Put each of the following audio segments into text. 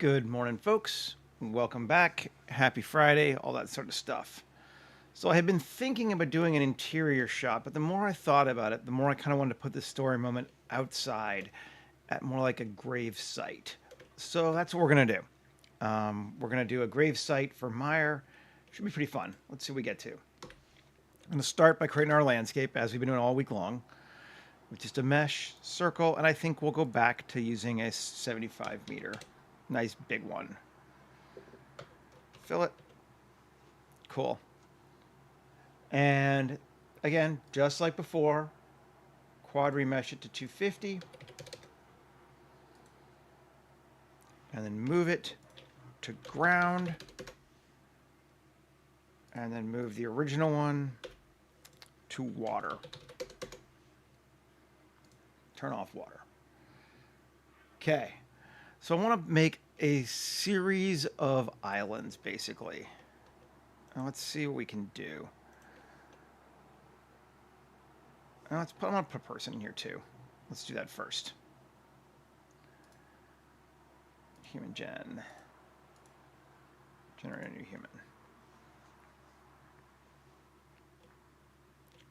Good morning, folks. Welcome back. Happy Friday, all that sort of stuff. So I had been thinking about doing an interior shot, but the more I thought about it, the more I kind of wanted to put this story moment outside at more like a grave site. So that's what we're going to do. We're going to do a grave site for Meyer. Should be pretty fun. Let's see what we get to. I'm going to start by creating our landscape, as we've been doing all week long, with just a mesh circle, and I think we'll go back to using a 75 meter. Nice big one. Fill it. Cool. And again, just like before, quad remesh it to 250. And then move it to ground. And then move the original one to water. Turn off water. Okay. So I want to make a series of islands, basically. Now let's see what we can do. Now I'm going to put a person in here too. Let's do that first. Human gen. Generate a new human.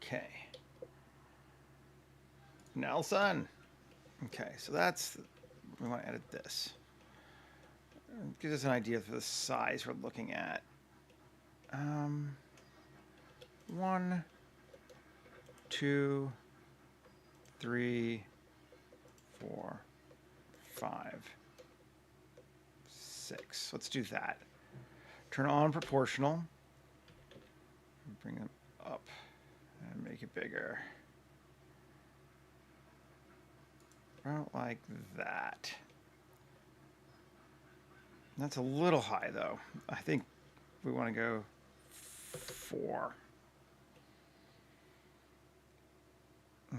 Okay. Nelson. Okay, so that's... We want to edit this. It gives us an idea for the size we're looking at. 1, 2, 3, 4, 5, 6. Let's do that. Turn on proportional. Bring them up and make it bigger. About like that. That's a little high though. I think we want to go 4.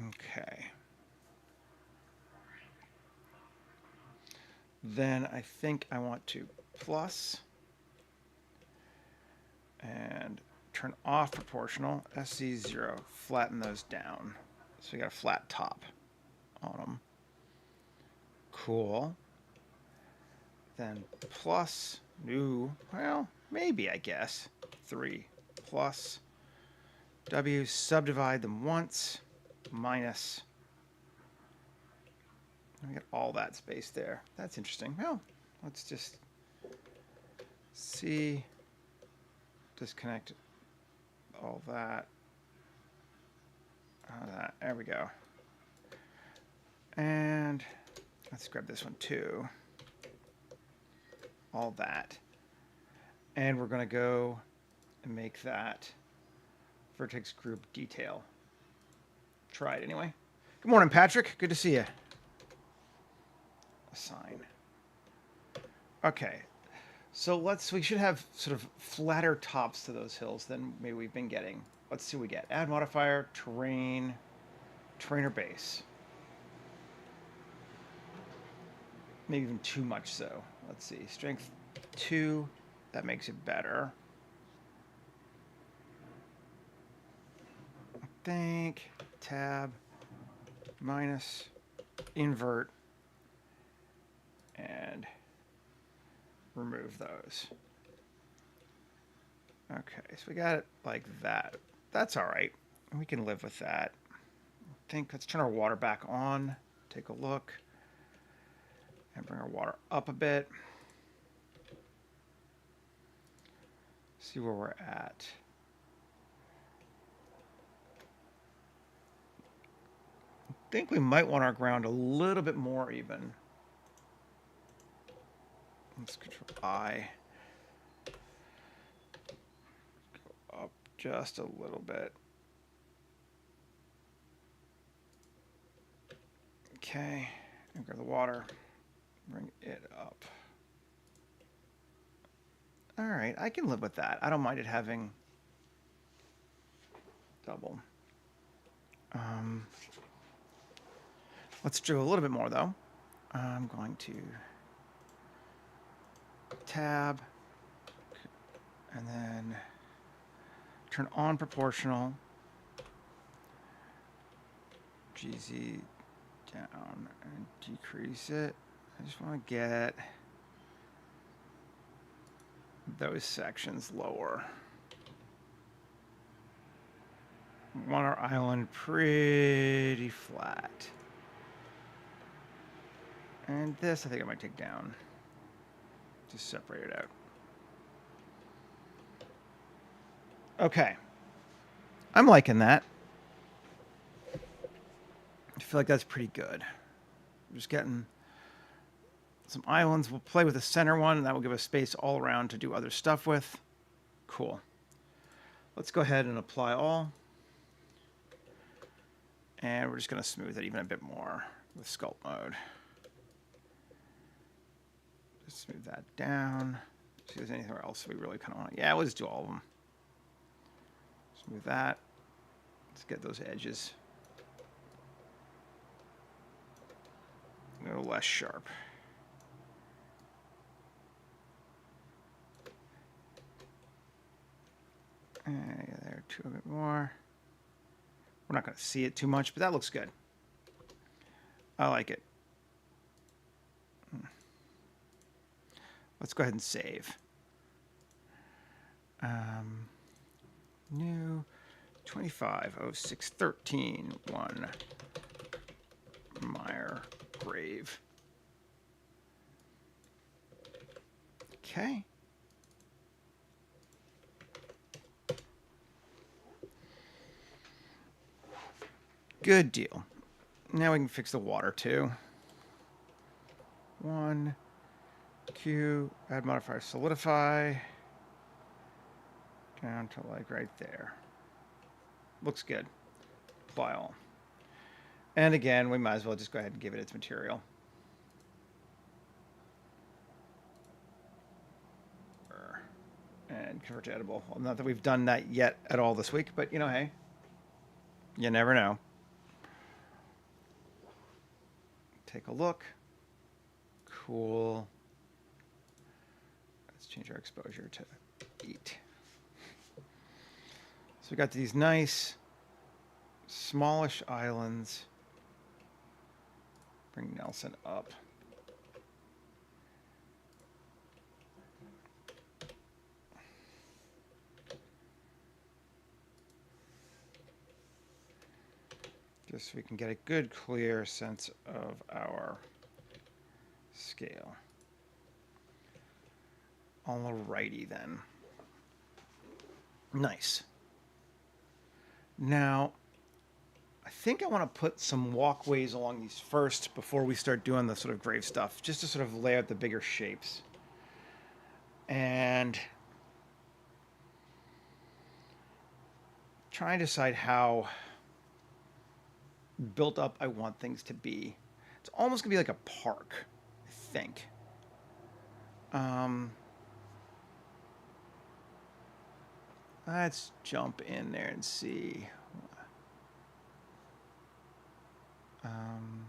Okay. Then I think I want to plus and turn off proportional, SC0, flatten those down. So we got a flat top on them. Cool. Then plus new, well, maybe I guess, 3 plus W, subdivide them once, minus, we got all that space there. That's interesting. Well, let's just see, disconnect all that. There we go. And let's grab this one too. All that. And we're going to go and make that vertex group detail. Try it anyway. Good morning, Patrick. Good to see you. Assign. Okay. So we should have sort of flatter tops to those hills than maybe we've been getting. Let's see what we get. Add modifier, terrain, terrain or base. Maybe even too much so. Let's see. Strength 2. That makes it better. I think. Tab. Minus. Invert. And remove those. Okay. So we got it like that. That's all right. We can live with that. I think let's turn our water back on. Take a look. And bring our water up a bit. See where we're at. I think we might want our ground a little bit more even. Let's control I. Go up just a little bit. Okay. And grab the water. Bring it up. All right, I can live with that. I don't mind it having double. Let's do a little bit more though. I'm going to tab and then turn on proportional. GZ down and decrease it. I just want to get those sections lower. Want our island pretty flat. And this I think I might take down. Just separate it out. Okay. I'm liking that. I feel like that's pretty good. I'm just getting some islands. We'll play with the center one, and that will give us space all around to do other stuff with. Cool. Let's go ahead and apply all. And we're just going to smooth it even a bit more with sculpt mode. Just smooth that down. See if there's anything else we really kind of want. Yeah, we'll just do all of them. Smooth that. Let's get those edges a little less sharp. And there, a bit more. We're not going to see it too much, but that looks good. I like it. Let's go ahead and save. New 250613 1 Meyer Grave. Okay. Good deal. Now we can fix the water too. 1 Q, add modifier solidify. Down to like right there. Looks good. Apply all. And again, we might as well just go ahead and give it its material. And convert to editable. Well, not that we've done that yet at all this week, but you know, hey, you never know. Take a look. Cool. Let's change our exposure to 8. So we got these nice smallish islands. Bring Nelson up. Just so we can get a good, clear sense of our scale. Alrighty then. Nice. Now, I think I want to put some walkways along these first before we start doing the sort of grave stuff, just to sort of lay out the bigger shapes. And try and decide how built up I want things to be. It's almost gonna be like a park, I think. Let's jump in there and see. 1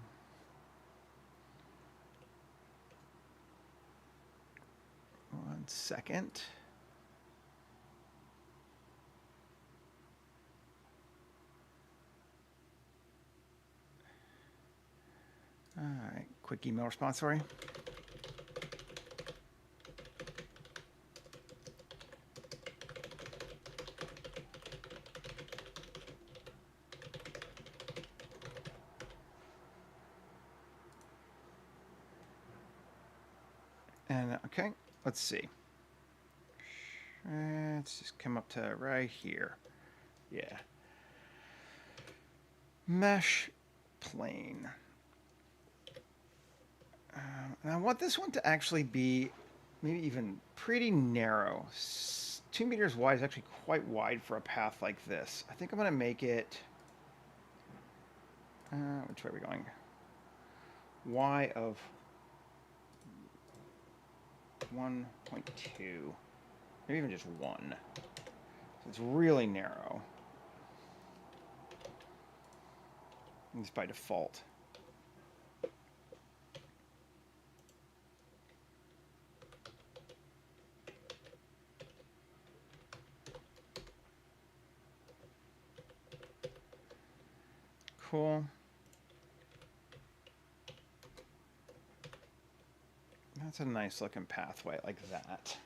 second. All right, quick email response, sorry. And okay, let's see. Let's just come up to right here. Yeah. Mesh plane. And I want this one to actually be maybe even pretty narrow. 2 meters wide is actually quite wide for a path like this. I think I'm going to make it... which way are we going? Y of 1.2. Maybe even just 1. So it's really narrow. It's by default. Cool. That's a nice looking pathway like that.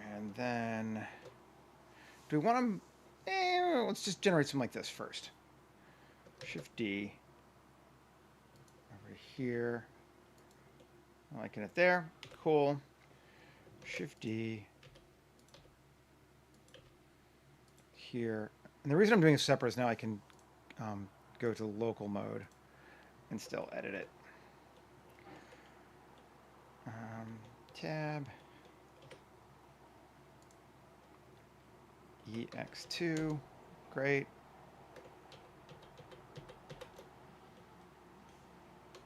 And then, do we want to, let's just generate some like this first. Shift D, over here, I'm liking it there, cool. Shift D, here. And the reason I'm doing it separate is now I can go to local mode and still edit it. Tab, EX2, great.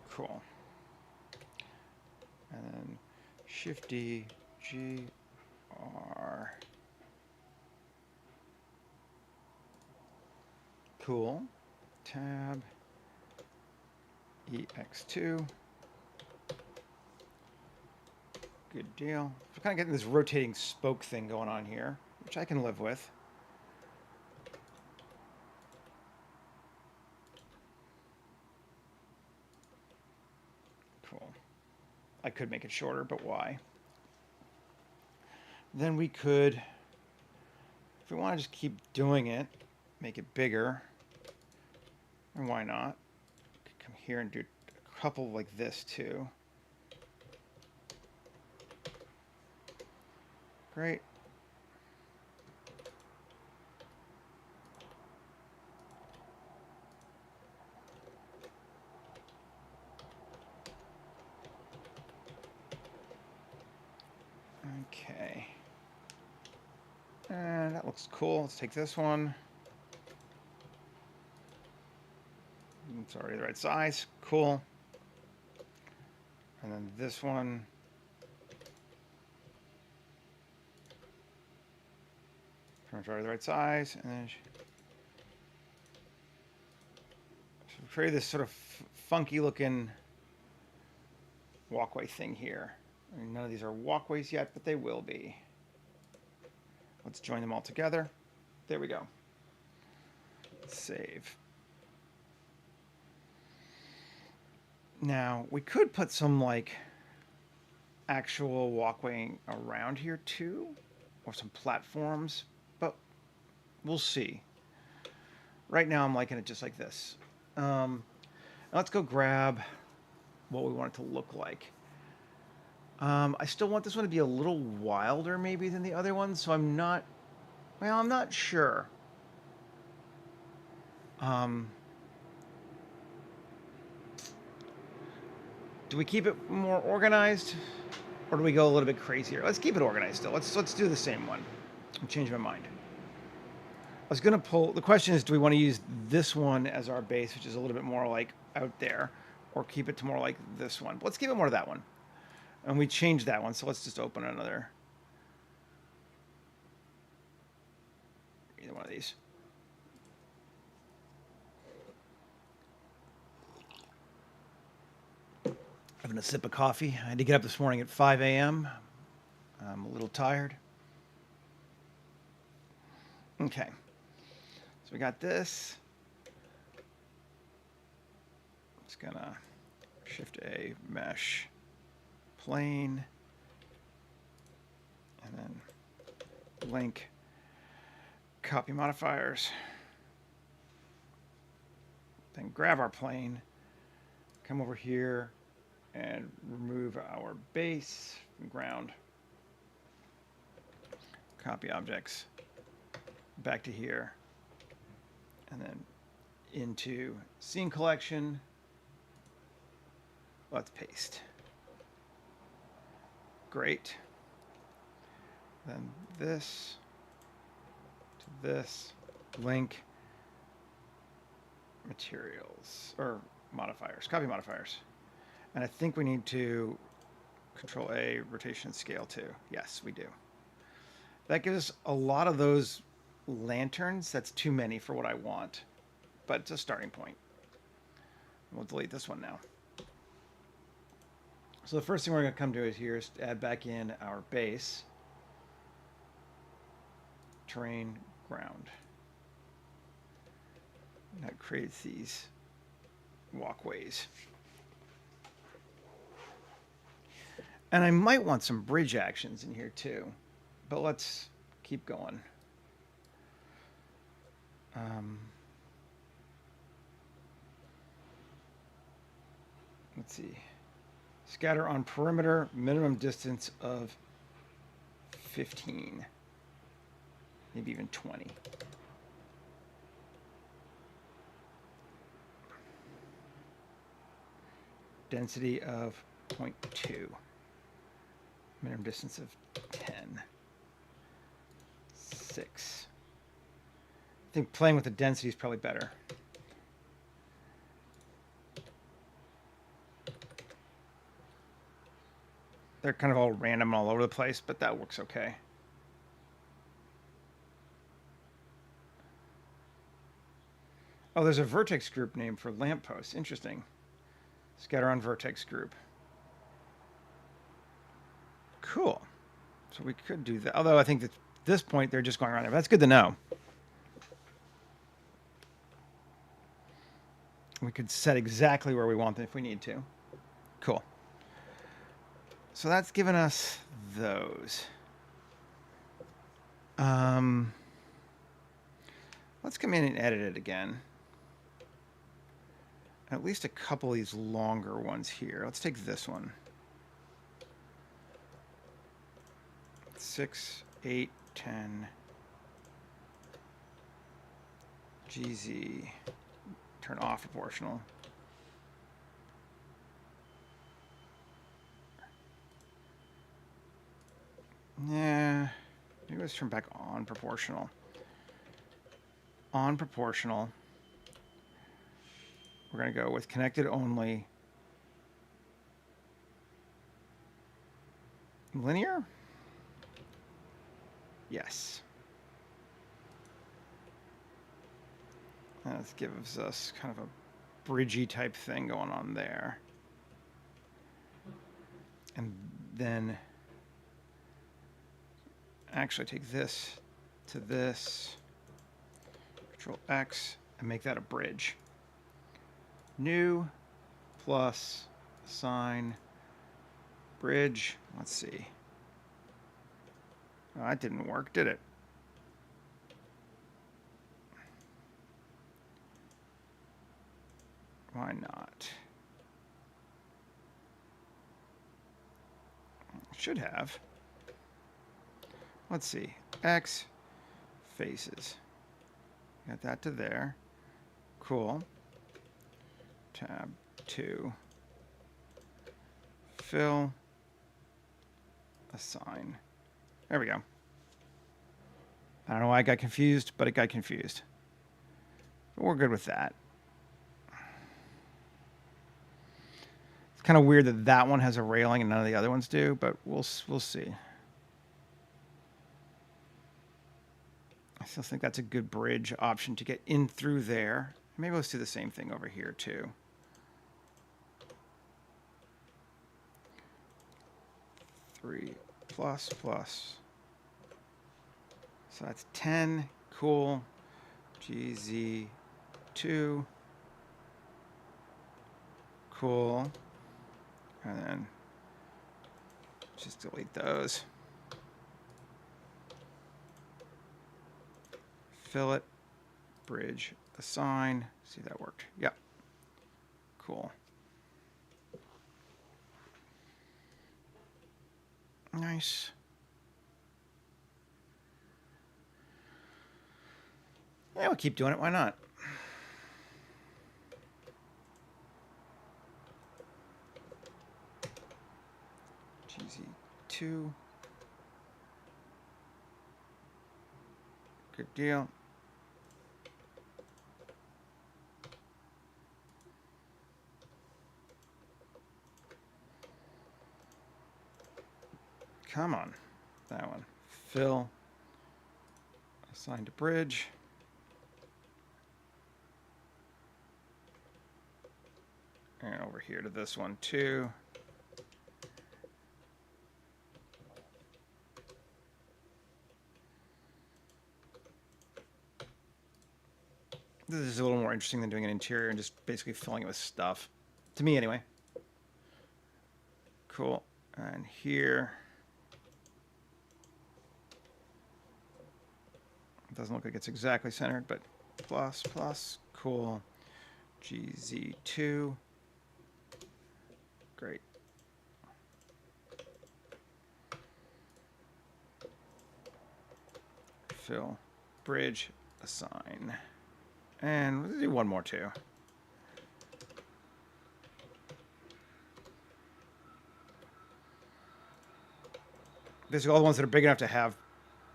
Cool. And then Shift D, G, R. Cool. Tab, EX2. Good deal. We're kind of getting this rotating spoke thing going on here, which I can live with. Cool. I could make it shorter, but why? Then we could, if we want to just keep doing it, make it bigger. And why not? Come here and do a couple like this too. Great. Okay. And that looks cool. Let's take this one. It's already the right size. Cool. And then this one. Pretty much already the right size. And then so create this sort of funky looking walkway thing here. I mean, none of these are walkways yet, but they will be. Let's join them all together. There we go. Save. Now, we could put some like actual walkway around here too, or some platforms, but we'll see. Right now, I'm liking it just like this. Let's go grab what we want it to look like. I still want this one to be a little wilder maybe than the other one, so I'm not sure. Do we keep it more organized, or do we go a little bit crazier? Let's keep it organized still. Let's do the same one. I'm changing my mind. I was gonna pull. The question is, do we want to use this one as our base, which is a little bit more like out there, or keep it to more like this one? Let's keep it more to that one. And we changed that one, so let's just open another. Either one of these. Having a sip of coffee. I had to get up this morning at 5 a.m. I'm a little tired. Okay. So we got this. It's gonna Shift A, mesh, plane, and then link, copy modifiers. Then grab our plane, come over here, and remove our base from ground. Copy objects back to here, and then into scene collection. Let's paste. Great. Then this to this, link, materials, or modifiers, copy modifiers. And I think we need to Control A, rotation and scale too. Yes, we do. That gives us a lot of those lanterns. That's too many for what I want, but it's a starting point. We'll delete this one now. So the first thing we're going to come to here is to add back in our base, terrain, ground. That creates these walkways. And I might want some bridge actions in here too, but let's keep going. Let's see. Scatter on perimeter, minimum distance of 15. Maybe even 20. Density of 0.2. Minimum distance of 10. 6. I think playing with the density is probably better. They're kind of all random all over the place, but that works okay. Oh, there's a vertex group name for lampposts. Interesting. Scatter on vertex group. Cool. So we could do that. Although I think that at this point they're just going around there. But that's good to know. We could set exactly where we want them if we need to. Cool. So that's given us those. Let's come in and edit it again. At least a couple of these longer ones here. Let's take this one. 6, 8, 10. GZ. Turn off proportional. Yeah. Maybe let's turn back on proportional. On proportional. We're going to go with connected only. Linear? Yes. That gives us kind of a bridgey type thing going on there. And then actually take this to this, Control X, and make that a bridge. New plus assign bridge. Let's see. Oh, that didn't work, did it? Why not? Should have. Let's see. X faces. Got that to there. Cool. Tab 2. Fill. Assign. There we go. I don't know why I got confused, but it got confused. But we're good with that. It's kind of weird that that one has a railing and none of the other ones do, but we'll see. I still think that's a good bridge option to get in through there. Maybe let's do the same thing over here too. Three plus plus. So that's 10. Cool. GZ2. Cool. And then just delete those. Fill it. Bridge. Assign. See, that worked. Yep. Cool. Nice. Yeah, we'll keep doing it. Why not? GZ2. Good deal. Come on. That one. Fill. Assign to bridge. And over here to this one too. This is a little more interesting than doing an interior and just basically filling it with stuff. To me, anyway. Cool. And here. It doesn't look like it's exactly centered, but plus, plus, cool. GZ2. Great. Fill, bridge, assign. And let's do one more too. Basically all the ones that are big enough to have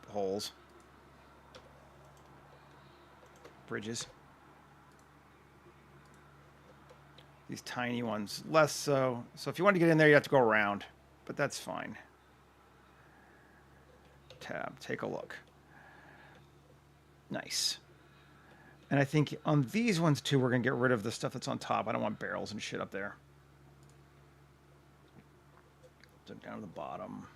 holes. Bridges. These tiny ones, less so. So if you want to get in there, you have to go around, but that's fine. Tab, take a look. Nice. And I think on these ones too, we're going to get rid of the stuff that's on top. I don't want barrels and shit up there. So down to the bottom.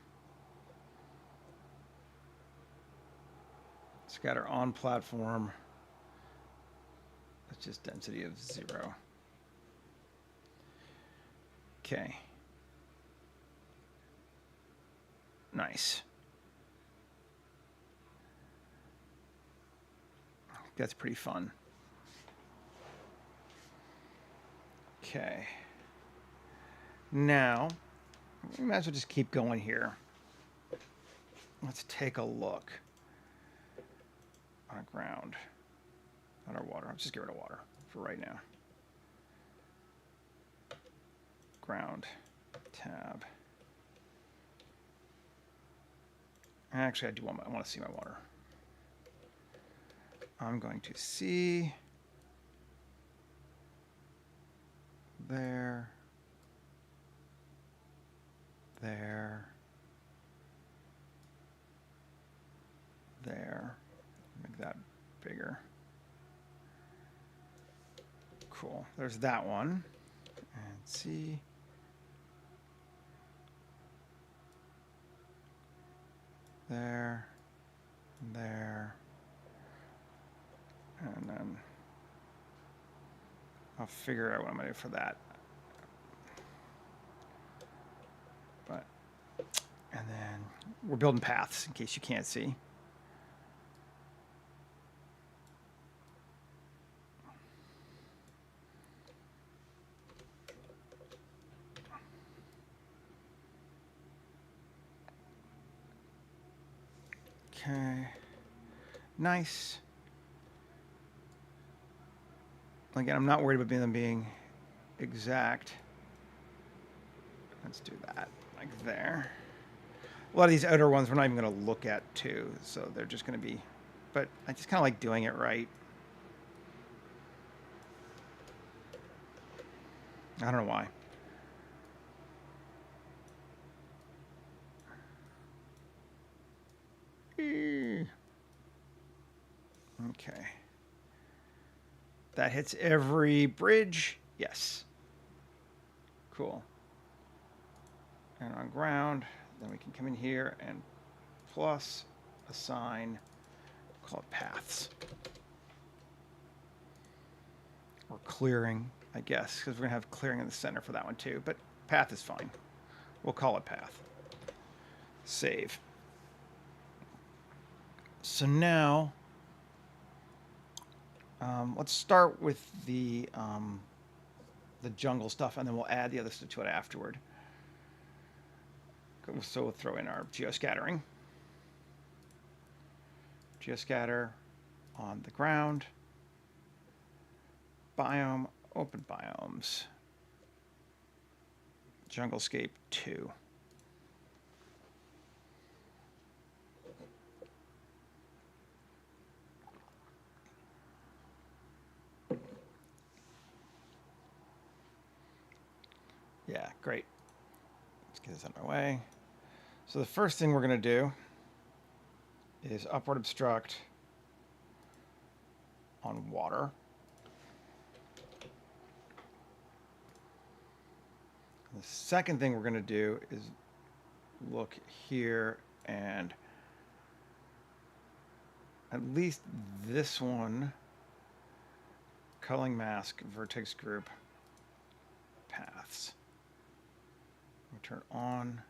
Scatter on platform. That's just density of 0. Okay. Nice. That's pretty fun. Okay. Now, we might as well just keep going here. Let's take a look. On ground. On our water. I'll just get rid of water for right now. Ground. Tab. Actually, I want to see my water. I'm going to see there, there, there. Make that bigger. Cool. There's that one. And see. There, there. And then I'll figure out what I'm going to do for that. But, and then we're building paths in case you can't see. Okay. Nice. Again, I'm not worried about them being exact. Let's do that, like there. A lot of these outer ones we're not even going to look at too, so they're just going to be, but I just kind of like doing it right. I don't know why. Okay. That hits every bridge. Yes. Cool. And on ground, then we can come in here and plus assign, call it paths. Or clearing, I guess, because we're going to have clearing in the center for that one too. But path is fine. We'll call it path. Save. So now, let's start with the jungle stuff, and then we'll add the other stuff to it afterward. So we'll throw in our geoscattering. Geoscatter on the ground. Biome, open biomes. Junglescape 2. Yeah, great. Let's get this out of my way. So the first thing we're going to do is upward obstruct on water. The second thing we're going to do is look here, and at least this one, culling mask, vertex group, paths. We turn on,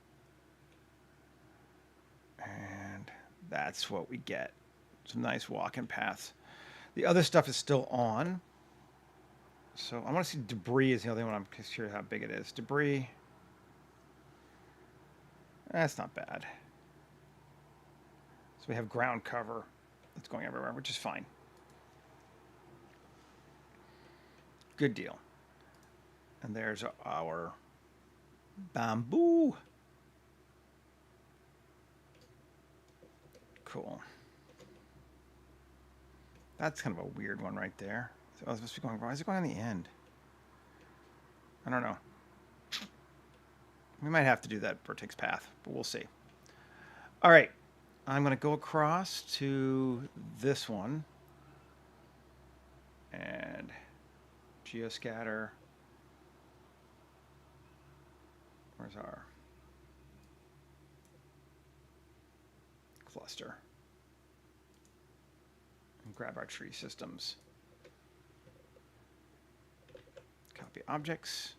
and that's what we get. some nice walking paths. The other stuff is still on. So I want to see debris is the only one I'm curious how big it is. Debris. That's not bad. So we have ground cover that's going everywhere, which is fine. Good deal. And there's our bamboo. Cool. That's kind of a weird one right there. So I was supposed to be going, why is it going on the end? I don't know. We might have to do that vertex path, but we'll see. All right. I'm going to go across to this one. And geoscatter. Where's our cluster? And grab our tree systems. Copy objects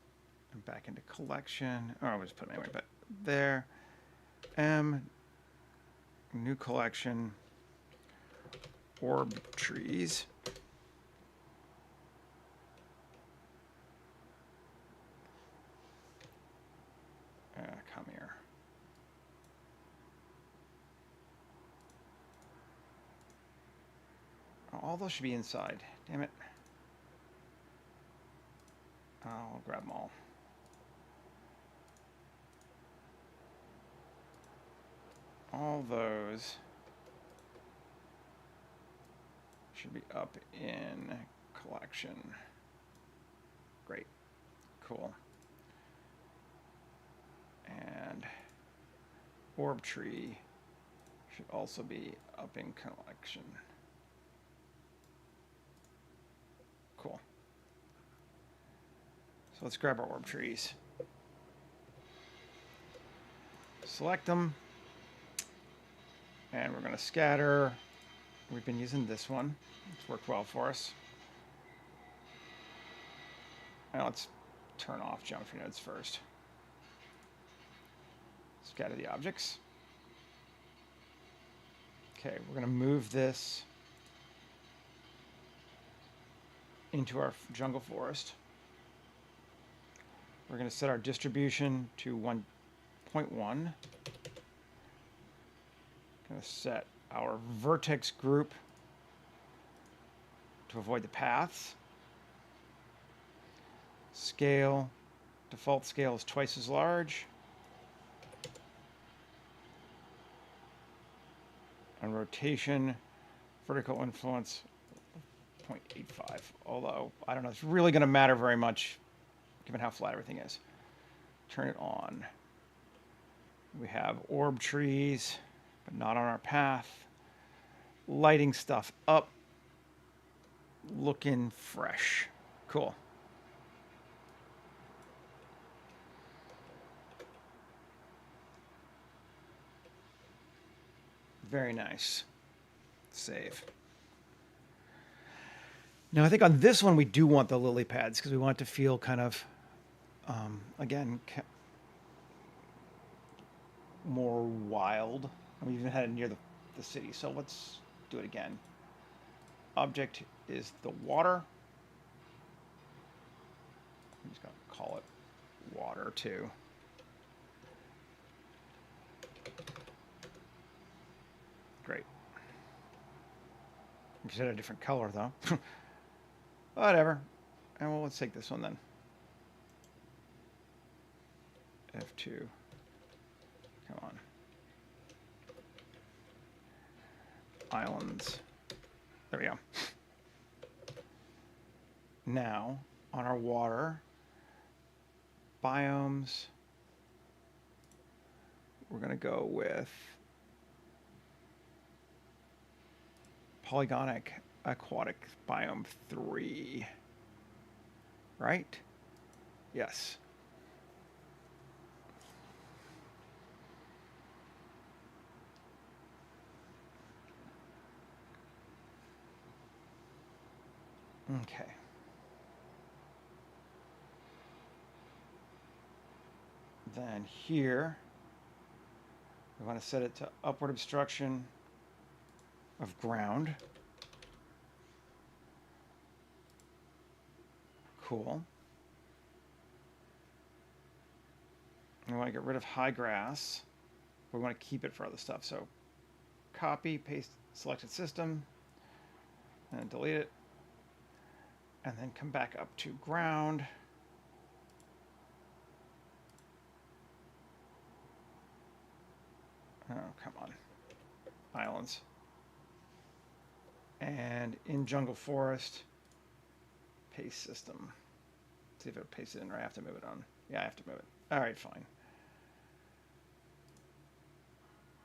and back into collection. Oh, I'll just put them anyway, but there. New collection. Orb trees. Come here. Oh, all those should be inside. Damn it. I'll grab them all. All those should be up in collection. Great. Cool. And orb tree should also be up in collection. Cool. So let's grab our orb trees. Select them. And we're going to scatter. We've been using this one. It's worked well for us. Now let's turn off geometry nodes first. Scatter the objects. Okay, we're going to move this into our jungle forest. We're going to set our distribution to 1.1. Going to set our vertex group to avoid the paths. Scale, default scale is twice as large. And rotation, vertical influence, 0.85. Although, I don't know, it's really going to matter very much given how flat everything is. Turn it on. We have orb trees, but not on our path. Lighting stuff up. Looking fresh. Cool. Very nice. Save. Now I think on this one we do want the lily pads because we want it to feel kind of, again, more wild. And we even had it near the city. So let's do it again. Object is the water. I'm just going to call it water too. Great. You said a different color though. Whatever. And well, let's take this one then. F2. Come on. Islands. There we go. Now, on our water, biomes, we're going to go with polygonic aquatic biome 3. Right? Yes. Okay. Then here, we want to set it to upward obstruction. of ground. Cool. We want to get rid of high grass. We want to keep it for other stuff. So copy, paste selected system, and delete it. And then come back up to ground. Oh, come on. Islands. And in jungle forest, paste system. See if it'll paste it in or I have to move it on. Yeah, I have to move it. All right, fine.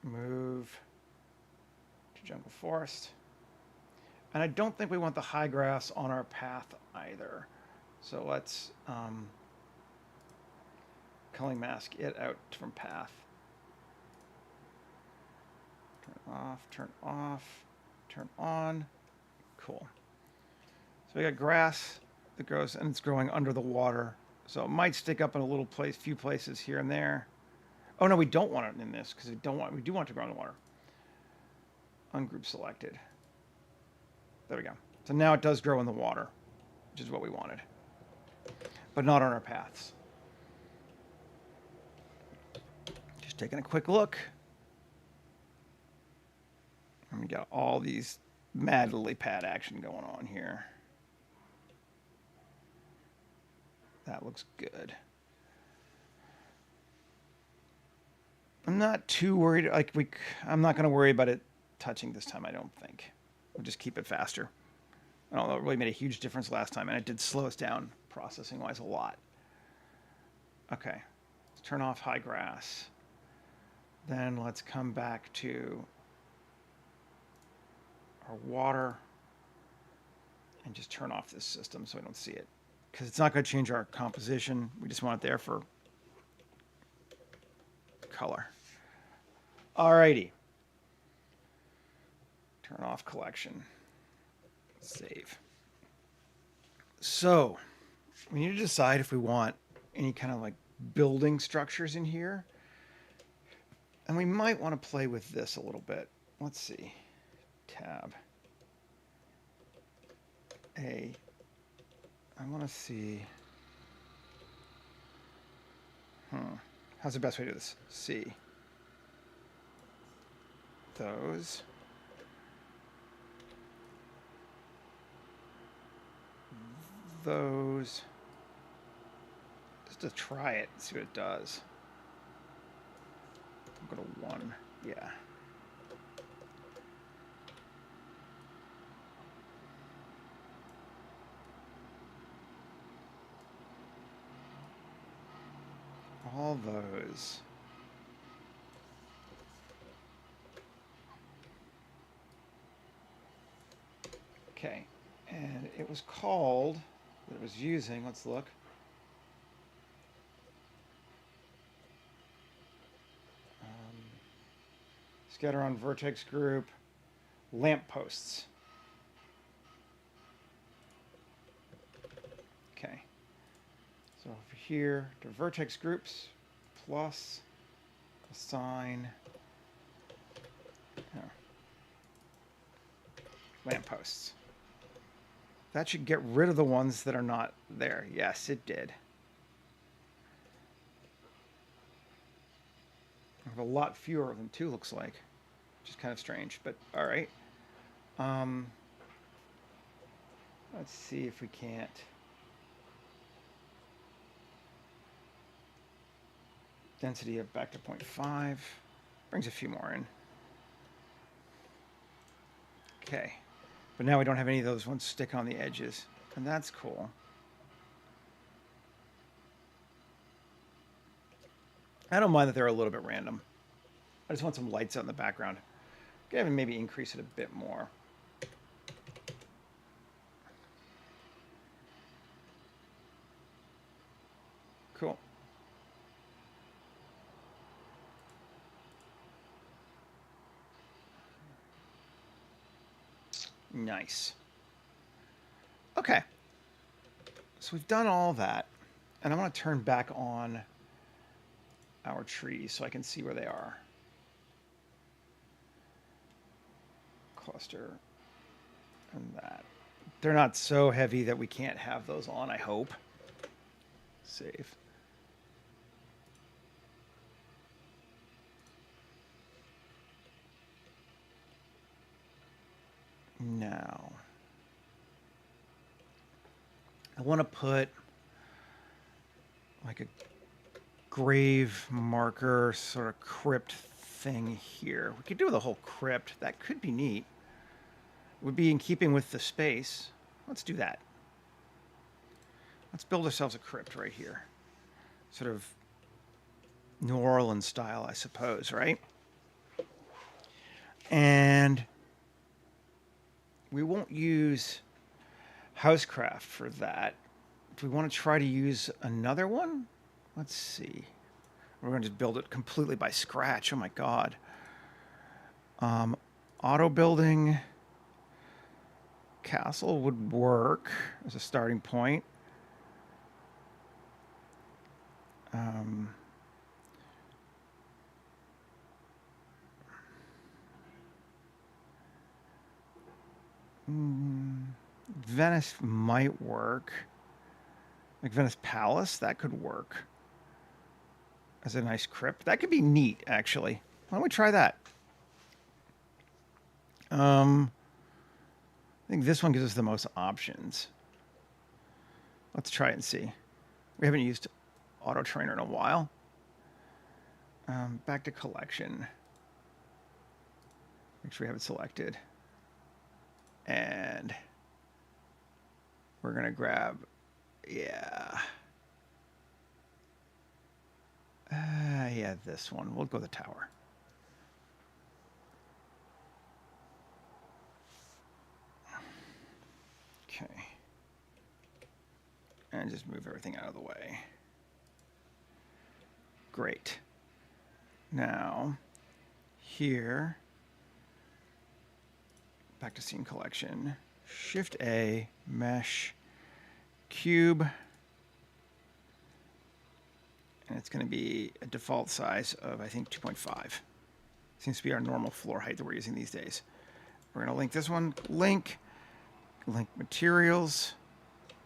Move to jungle forest. And I don't think we want the high grass on our path either. So let's culling mask it out from path. Turn off, turn on. Cool. So we got grass that grows, and it's growing under the water. So it might stick up in a little place, few places here and there. Oh no, we don't want it in this because we do want it to grow in the water. Ungroup selected. There we go. So now it does grow in the water, which is what we wanted, but not on our paths. Just taking a quick look. And we got all these mad lily pad action going on here. That looks good. I'm not too worried. I'm not going to worry about it touching this time, I don't think. We'll just keep it faster. I don't know, it really made a huge difference last time, and it did slow us down processing-wise a lot. Okay, let's turn off high grass. Then let's come back to our water and just turn off this system so we don't see it. Because it's not going to change our composition. We just want it there for color. Alrighty. Turn off collection. Save. So, we need to decide if we want any kind of like building structures in here. And we might want to play with this a little bit. Let's see. Tab. A. I want to see. How's the best way to do this? C. Those. Those. Just to try it, see what it does. I'll go to 1. Yeah. All those. Okay, and it was called, that it was using, let's look. Scatter on vertex group, lampposts. Okay. So over here to vertex groups plus assign lampposts. That should get rid of the ones that are not there. Yes, it did. I have a lot fewer of them too, looks like, which is kind of strange, but all right. Let's see if we can't. Density of back to 0.5. Brings a few more in. Okay. But now we don't have any of those ones stick on the edges. And that's cool. I don't mind that they're a little bit random. I just want some lights out in the background. Go ahead and maybe increase it a bit more. Cool. Nice. Okay. So we've done all that. And I want to turn back on our trees so I can see where they are. cluster and that. They're not so heavy that we can't have those on, I hope. Save. Now, I want to put like a grave marker sort of crypt thing here. We could do the whole crypt. That could be neat. It would be in keeping with the space. Let's do that. Let's build ourselves a crypt right here. Sort of New Orleans style, I suppose, right? And we won't use Housecraft for that. If we want to try to use another one, let's see. We're going to just build it completely by scratch. Oh my God. Auto building castle would work as a starting point. Venice might work. Like Venice Palace, that could work as a nice crypt. That could be neat, actually. Why don't we try that? I think this one gives us the most options. Let's try it and see. We haven't used Auto Trainer in a while. Back to collection. Make sure we have it selected. And we're going to grab, yeah, this one. We'll go the tower. Okay. And just move everything out of the way. Great. Now, here, back to scene collection, Shift A, mesh, cube, and it's going to be a default size of, I think, 2.5. Seems to be our normal floor height that we're using these days. We're going to link this one, link materials,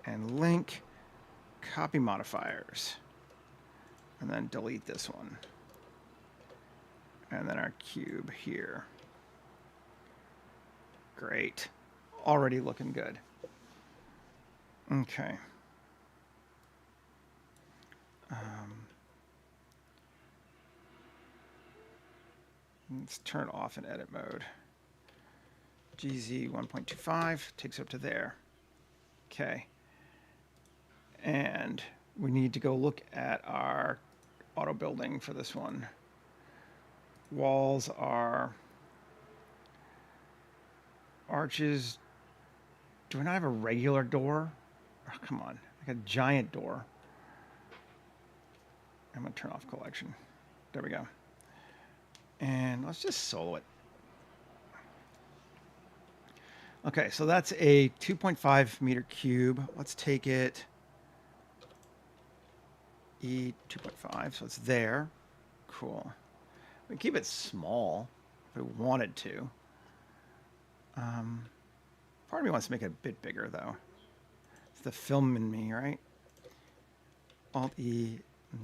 and link copy modifiers, and then delete this one. And then our cube here. Great. Already looking good. Okay. Let's turn it off in edit mode. GZ 1.25 takes up to there. Okay. And we need to go look at our auto building for this one. Walls are arches. Do we not have a regular door? Oh, come on, like a giant door. I'm gonna turn off collection. There we go. And let's just solo it. Okay, so that's a 2.5 meter cube. Let's take it E 2.5, so it's there. Cool. We can keep it small if we wanted to. Part of me wants to make it a bit bigger, though. It's the film in me, right? Alt E,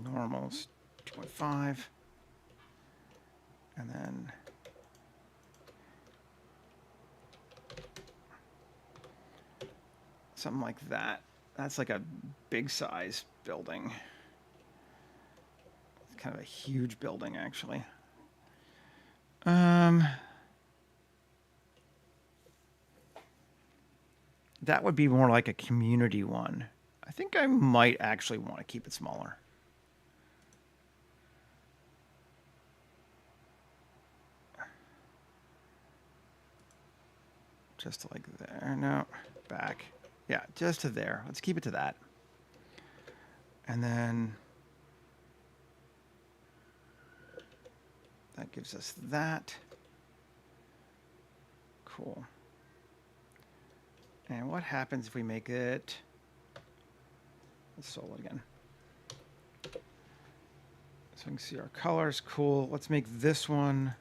normals, 2.5. And then something like that. That's like a big size building. It's kind of a huge building, actually. That would be more like a community one. I think I might actually want to keep it smaller. Just like there. No, back. Yeah, just to there. Let's keep it to that. And then that gives us that. Cool. And what happens if we make it, let's solo it again. So we can see our colors, cool. Let's make this one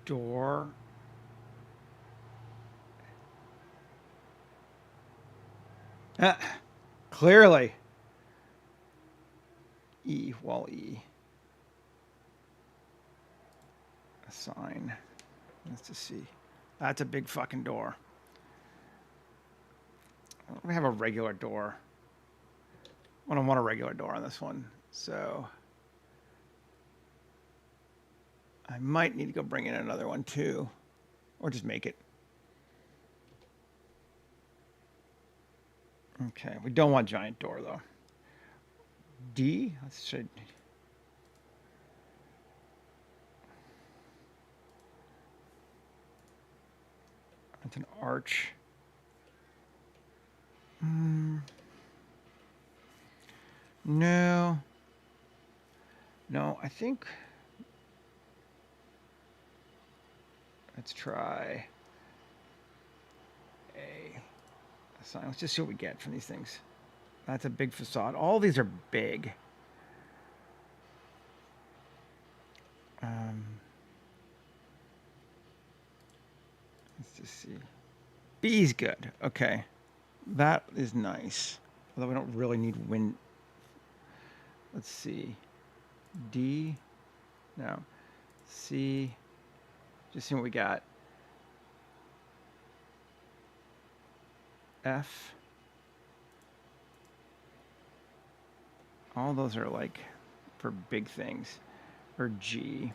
door. Ah, clearly. E, wall E. Assign. Let's just see. That's a big fucking door. We have a regular door. I don't want a regular door on this one, so I might need to go bring in another one too, or just make it. Okay, we don't want giant door though. D, let's should. That's an arch. No. No, I think. Let's try a sign. Let's just see what we get from these things. That's a big facade. All these are big. Let's just see. B's good. Okay. That is nice. Although we don't really need wind. Let's see. D. No. C. Just see what we got. F. All those are like for big things. Or G.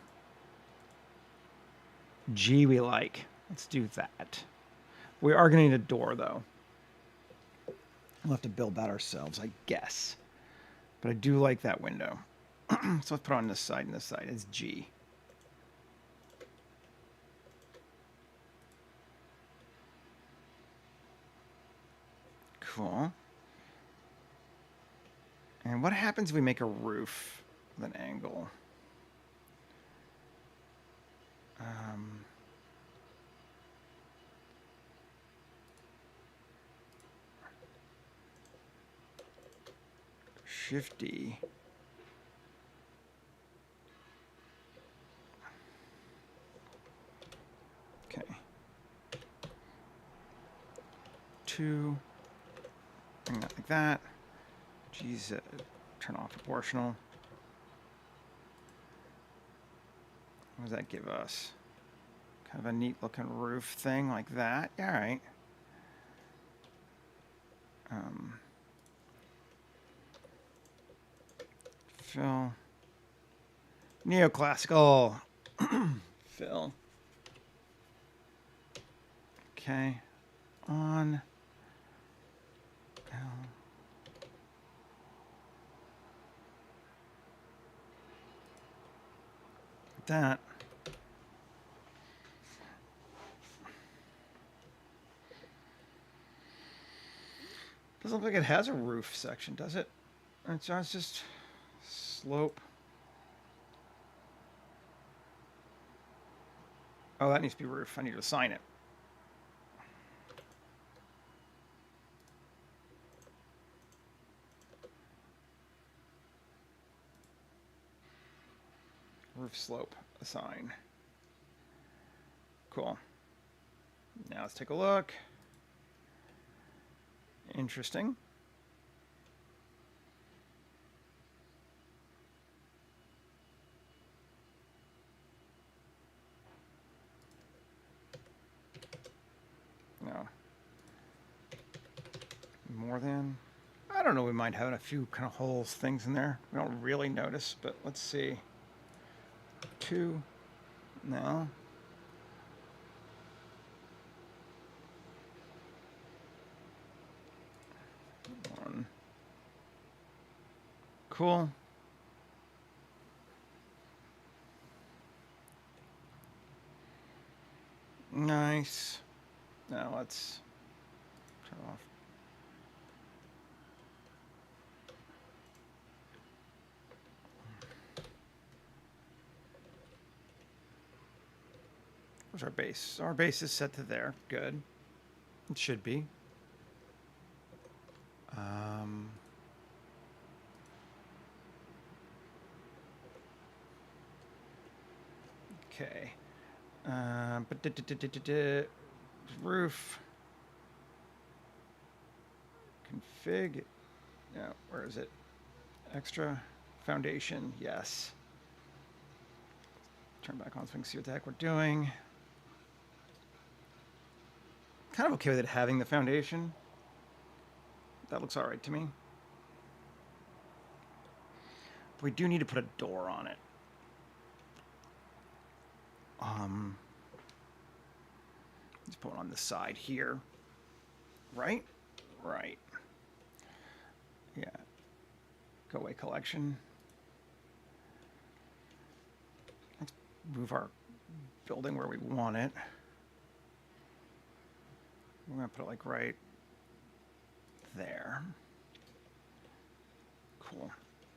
G we like. Let's do that. We are going to need a door, though. We'll have to build that ourselves, I guess. But I do like that window. So let's put it on this side and this side. It's G. Cool. And what happens if we make a roof with an angle? Shift D. Okay. 2. Bring that like that. G's turn off proportional. What does that give us? Kind of a neat looking roof thing like that. Yeah, all right. Fill. Neoclassical. Fill. Okay. On. L. That. Doesn't look like it has a roof section, does it? It's just slope. Oh, that needs to be roof. I need to assign it. Roof slope, assign. Cool. Now let's take a look. Interesting. No. More than. I don't know. We might have a few kind of holes, things in there. We don't really notice, but let's see. 2. No. Cool. Nice. Now let's turn off. Where's our base? Our base is set to there. Good. It should be. Okay. Roof. Config. No, where is it? Extra. Foundation. Yes. Turn back on so we can see what the heck we're doing. Kind of okay with it having the foundation. That looks all right to me. But we do need to put a door on it. Let's put one on the side here. Right? Right. Yeah. Go away collection. Let's move our building where we want it. We're going to put it like right there. Cool.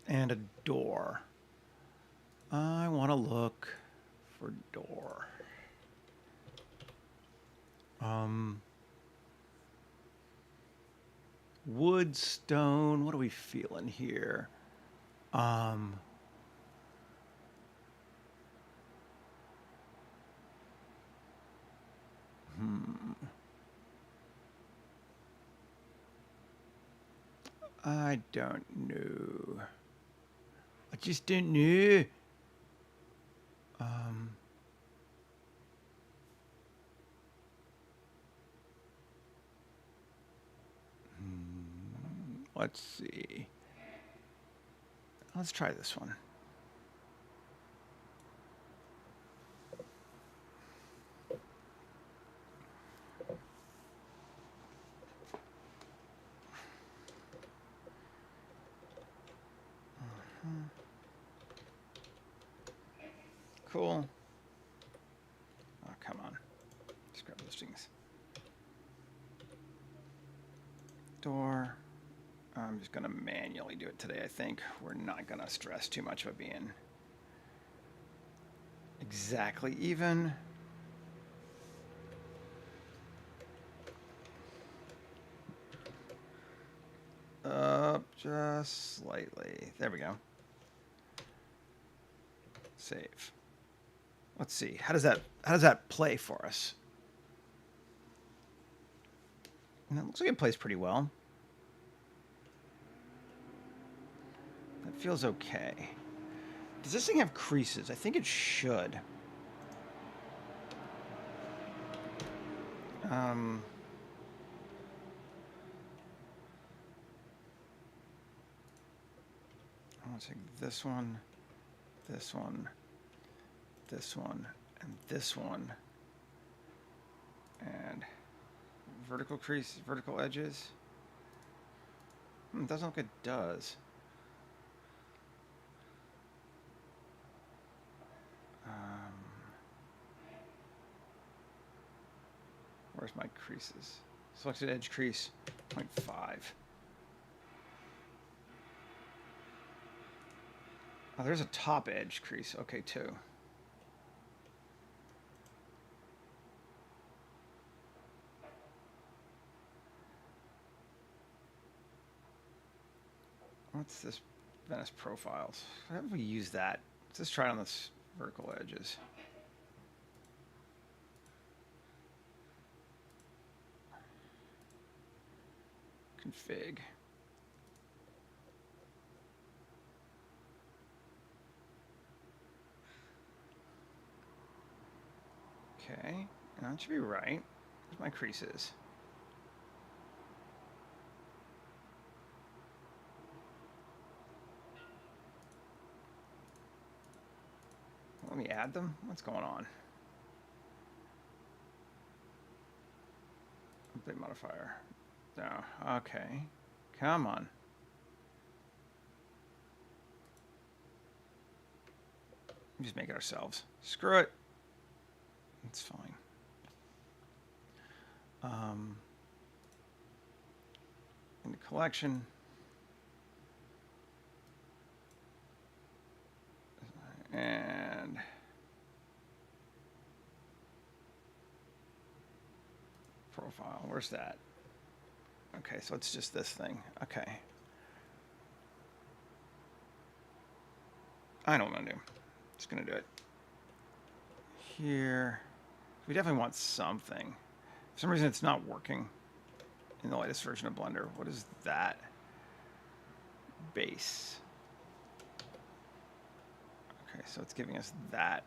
And a door. I want to look for door. Wood, stone, what are we feeling here? I don't know. I just don't know. Let's see. Let's try this one. Cool. Oh, come on. Just grab those things. Door. I'm just going to manually do it today, I think. We're not going to stress too much about being exactly even. Up just slightly. There we go. Save. Let's see. How does that play for us? And it looks like it plays pretty well. That feels okay. Does this thing have creases? I think it should. I want to take this one, this one, this one, and this one. And vertical crease, vertical edges. It doesn't look like it does. Where's my creases? Selected edge crease, 0.5. Oh, there's a top edge crease. Okay, too. What's this? Venice profiles. How do we use that? Let's just try it on this vertical edges. Config. Okay, that should be right. Where's my creases? Let me add them. What's going on? Update modifier. No. Okay. Come on. We just make it ourselves. Screw it. It's fine. In the collection. And profile. Where's that? Okay, so it's just this thing. Okay. I know what I'm gonna do. Just gonna do it here. We definitely want something. For some reason, it's not working in the latest version of Blender. What is that? Base. Okay, so it's giving us that.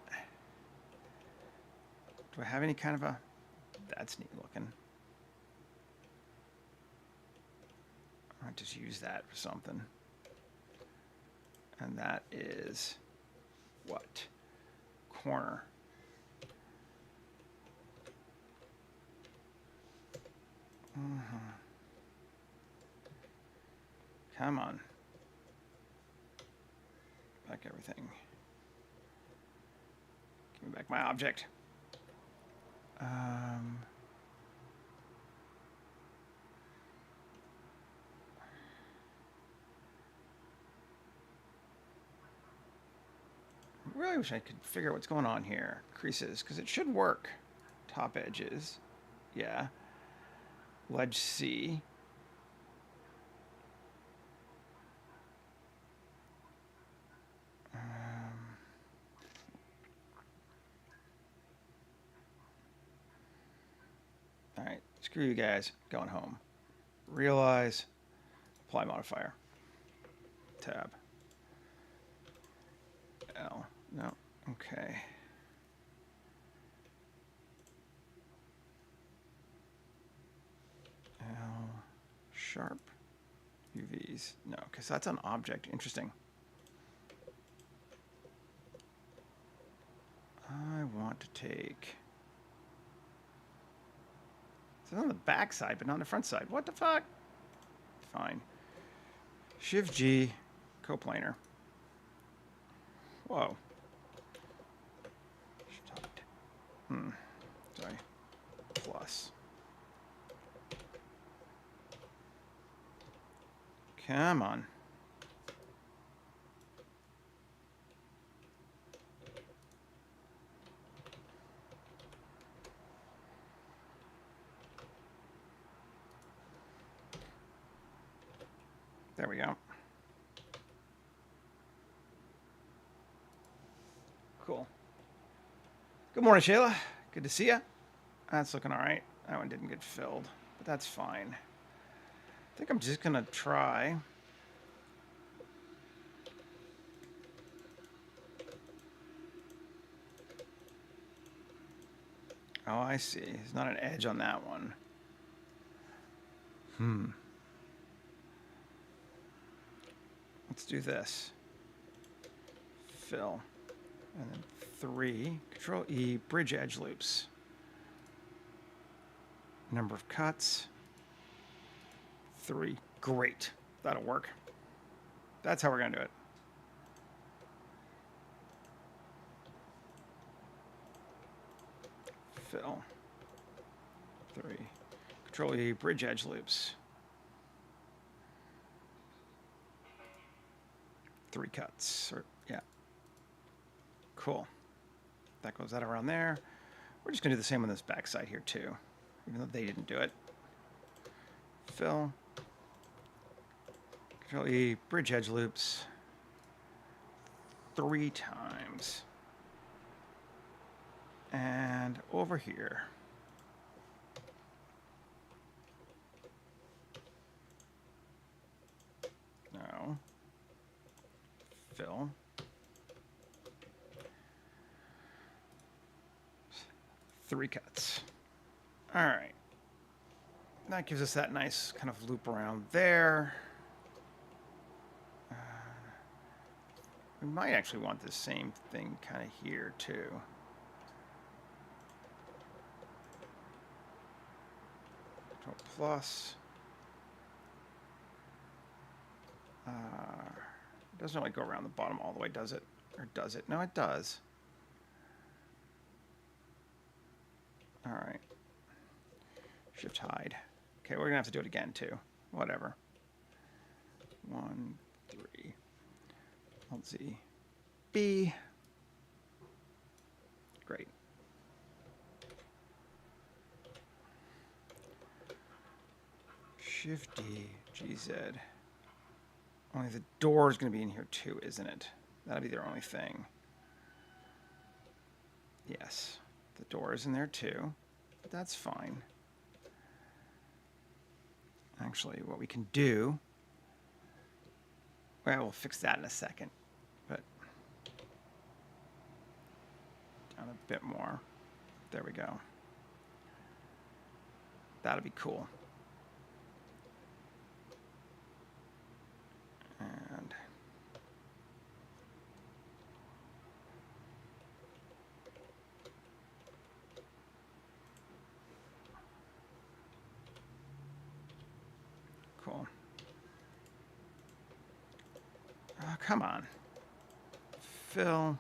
Do I have any kind of a... That's neat looking. I might just use that for something. And that is what? Corner. Come on. Back everything. Give me back my object. I really wish I could figure out what's going on here. Creases, because it should work. Top edges. Yeah. Ledge C. All right, screw you guys, going home. Realize, apply modifier. Tab. L, no, okay. L, sharp, UVs, no, because that's an object, interesting. I want to take... It's on the back side, but not on the front side. What the fuck? Fine. Shift G, coplanar. Whoa. Sorry. Plus. Come on. There we go. Cool. Good morning, Shayla. Good to see ya. That's looking all right. That one didn't get filled, but that's fine. I think I'm just going to try. Oh, I see. There's not an edge on that one. Let's do this. Fill. And then 3. Control E, bridge edge loops. Number of cuts. 3. Great. That'll work. That's how we're going to do it. Fill. 3. Control E, bridge edge loops. 3 cuts. Or, yeah. Cool. That goes out around there. We're just going to do the same on this back side here too, even though they didn't do it. Fill. Control E, bridge edge loops. 3 times. And over here. No. Fill. 3 cuts. All right. That gives us that nice kind of loop around there. We might actually want the same thing kind of here too. Control plus. It doesn't really go around the bottom all the way, does it? Or does it? No, it does. All right. Shift hide. Okay, we're going to have to do it again, too. Whatever. 1, 3. Alt Z. B. Great. Shift D. GZ. Only the door is going to be in here, too, isn't it? That'll be their only thing. Yes. The door is in there too, but that's fine. Actually, what we can do, well, we'll fix that in a second, but down a bit more. There we go. That'll be cool. And cool. Oh, come on. Fill.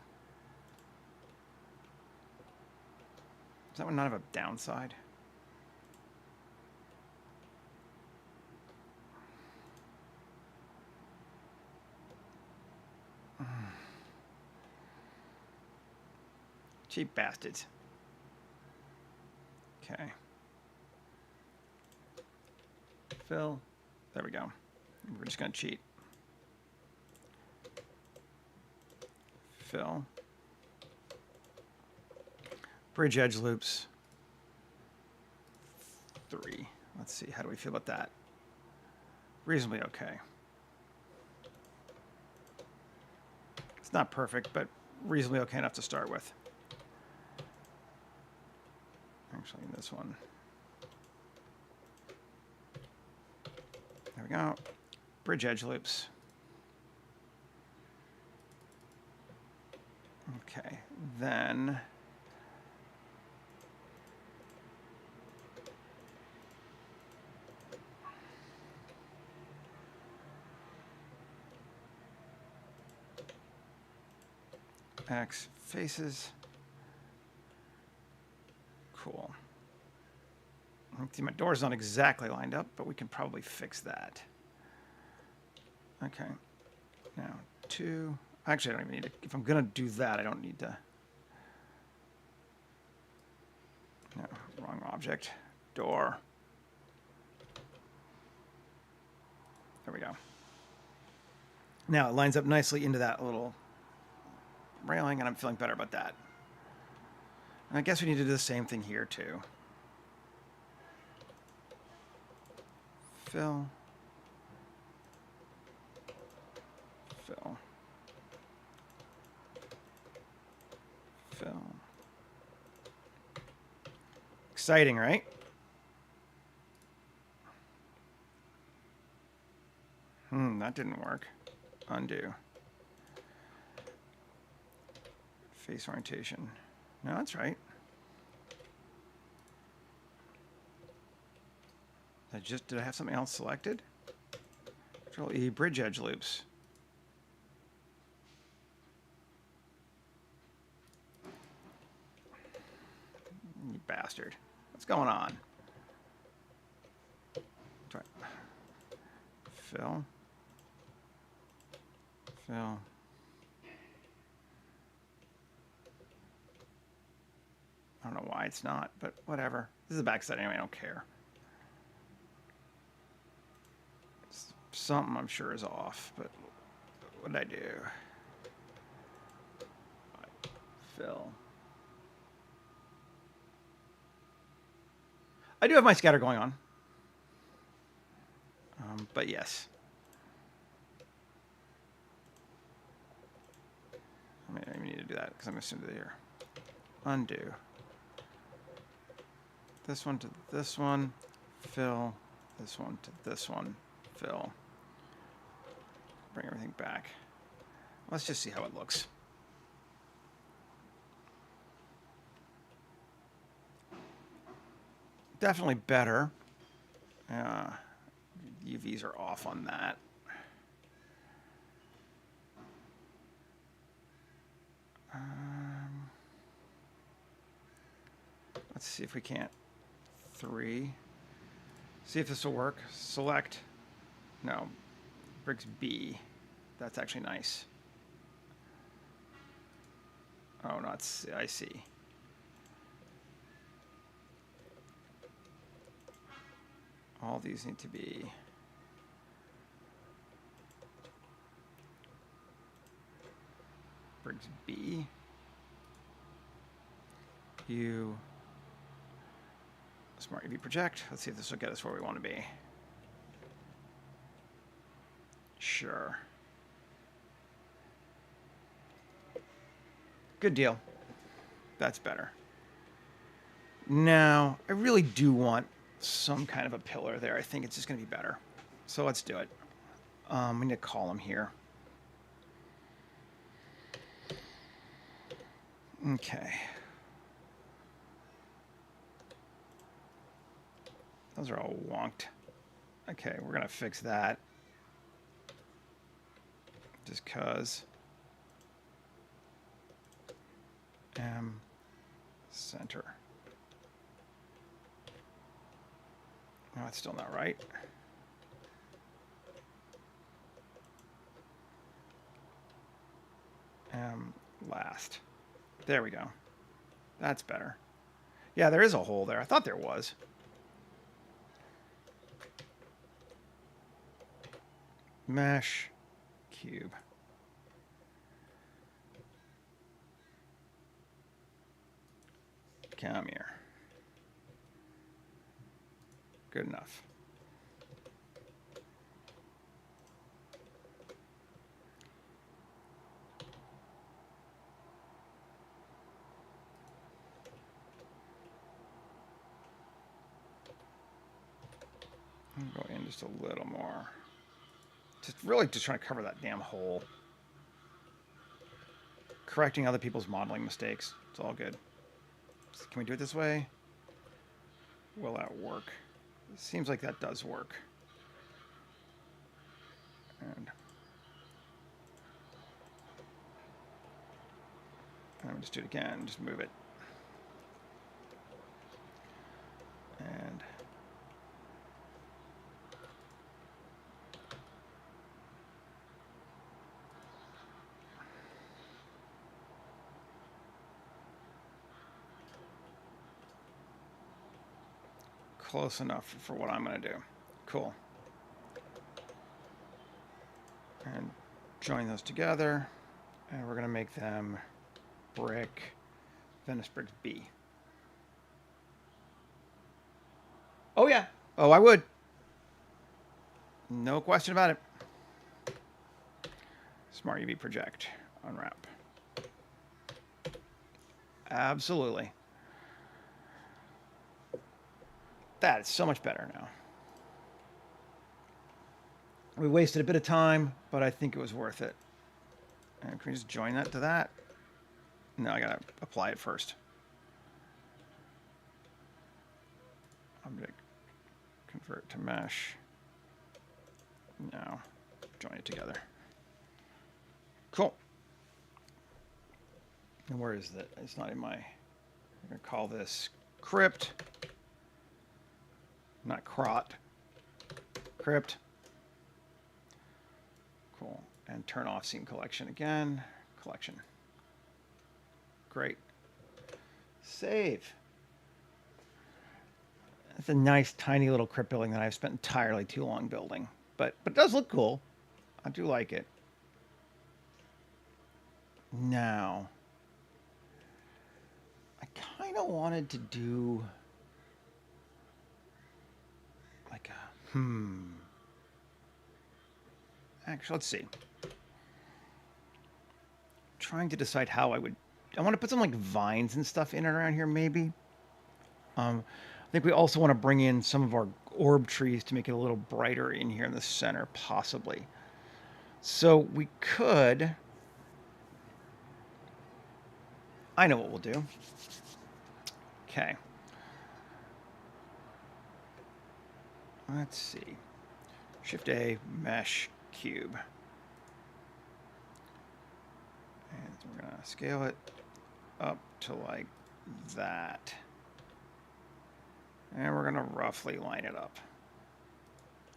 Does that one not have a downside? Cheap bastards. Okay. Fill. There we go. We're just going to cheat. Fill. Bridge edge loops. 3. Let's see. How do we feel about that? Reasonably okay. It's not perfect, but reasonably okay enough to start with. Actually, this one. There we go. Bridge edge loops. Okay, then X faces. Cool. See, my door's not exactly lined up, but we can probably fix that. Okay. Now, 2. Actually, I don't even need to. If I'm going to do that, I don't need to. No, wrong object. Door. There we go. Now, it lines up nicely into that little railing, and I'm feeling better about that. And I guess we need to do the same thing here, too. Fill. Fill. Fill. Exciting, right? That didn't work. Undo. Face orientation. No, that's right. Did I have something else selected? Control E, bridge edge loops. You bastard. What's going on? Try. Fill. Fill. I don't know why it's not, but whatever. This is the backside anyway, I don't care. Something I'm sure is off, but what did I do? Fill. I do have my scatter going on. But yes. I mean, I even need to do that because I'm assuming here. Undo. This one to this one. Fill. This one to this one. Fill. Bring everything back. Let's just see how it looks. Definitely better. UVs are off on that. Let's see if we can't. 3. See if this will work. Select. No. Bricks B. That's actually nice. Oh, no, it's, I see. All these need to be bricks B. You. Smart UV project. Let's see if this will get us where we want to be. Sure. Good deal. That's better. Now, I really do want some kind of a pillar there. I think it's just going to be better. So let's do it. We need a column here. Okay. Those are all wonked. Okay, we're going to fix that. Just because. Center. No, it's still not right. Last. There we go. That's better. Yeah, there is a hole there. I thought there was. Mesh. Cube. Come here. Good enough. Go in just a little more. Just really just trying to cover that damn hole. Correcting other people's modeling mistakes. It's all good. Can we do it this way? Will that work? It seems like that does work. And I'm just do it again. Just move it. And close enough for what I'm going to do. Cool. And join those together. And we're going to make them brick, Venice bricks B. Oh, yeah. Oh, I would. No question about it. Smart UV project. Unwrap. Absolutely. That is so much better now. We wasted a bit of time, but I think it was worth it. And can we just join that to that? No, I gotta apply it first. Object, convert to mesh. Now, join it together. Cool. And where is that? It's not in my, I'm gonna call this crypt. Not crot. Crypt. Cool. And turn off scene collection again. Collection. Great. Save. That's a nice, tiny little crypt building that I've spent entirely too long building. But it does look cool. I do like it. Now, I kind of wanted to do like a, Actually, let's see. Trying to decide how I want to put some like vines and stuff in and around here maybe. I think we also want to bring in some of our orb trees to make it a little brighter in here in the center, possibly. So we could, I know what we'll do. Okay. Let's see. Shift A, mesh, cube. And we're going to scale it up to like that. And we're going to roughly line it up.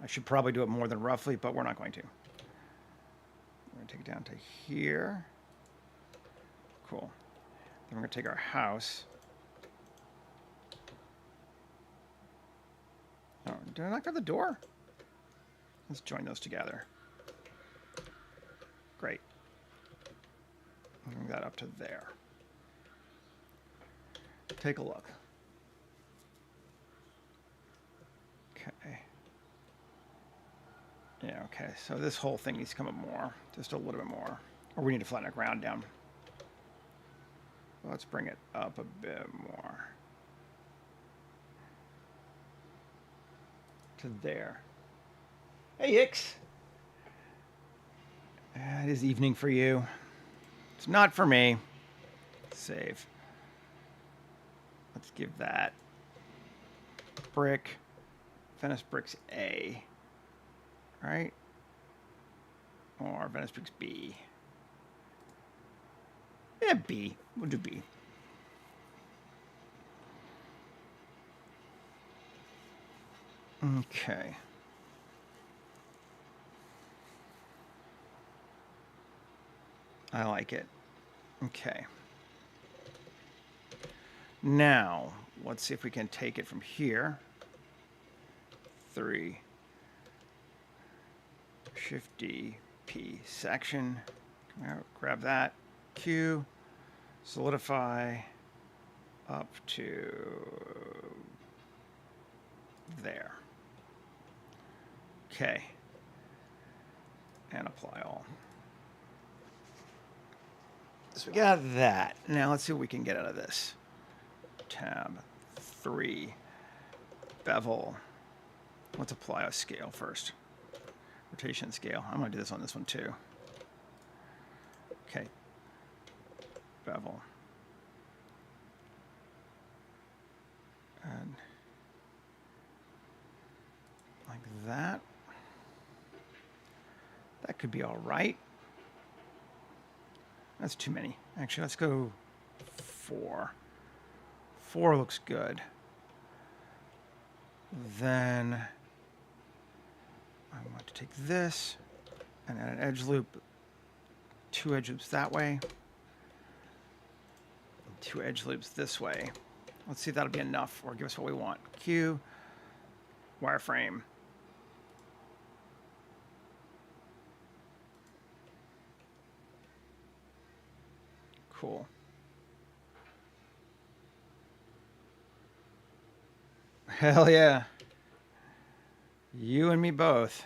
I should probably do it more than roughly, but we're not going to. We're going to take it down to here. Cool. Then we're going to take our house. Oh, did I not grab the door? Let's join those together. Great. Bring that up to there. Take a look. Okay. Yeah, okay. So this whole thing needs to come up more. Just a little bit more. Or we need to flatten the ground down. Let's bring it up a bit more. To there. Hey, Hicks. It is evening for you. It's not for me. Save. Let's give that brick. Venice bricks A. Right? Or Venice bricks B. Yeah, B. We'll do B. Okay. I like it. Okay. Now, let's see if we can take it from here. 3. Shift D, P, section. Come out, grab that. Q, solidify up to there. Okay. And apply all. So we got that. Now let's see what we can get out of this. Tab 3. Bevel. Let's apply a scale first. Rotation scale. I'm going to do this on this one too. Okay. Bevel. And like that. That could be all right. That's too many. Actually, let's go 4. 4 looks good. Then I want to take this and add an edge loop. 2 edge loops that way. 2 edge loops this way. Let's see if that'll be enough or give us what we want. Q, wireframe. Cool. Hell yeah. You and me both.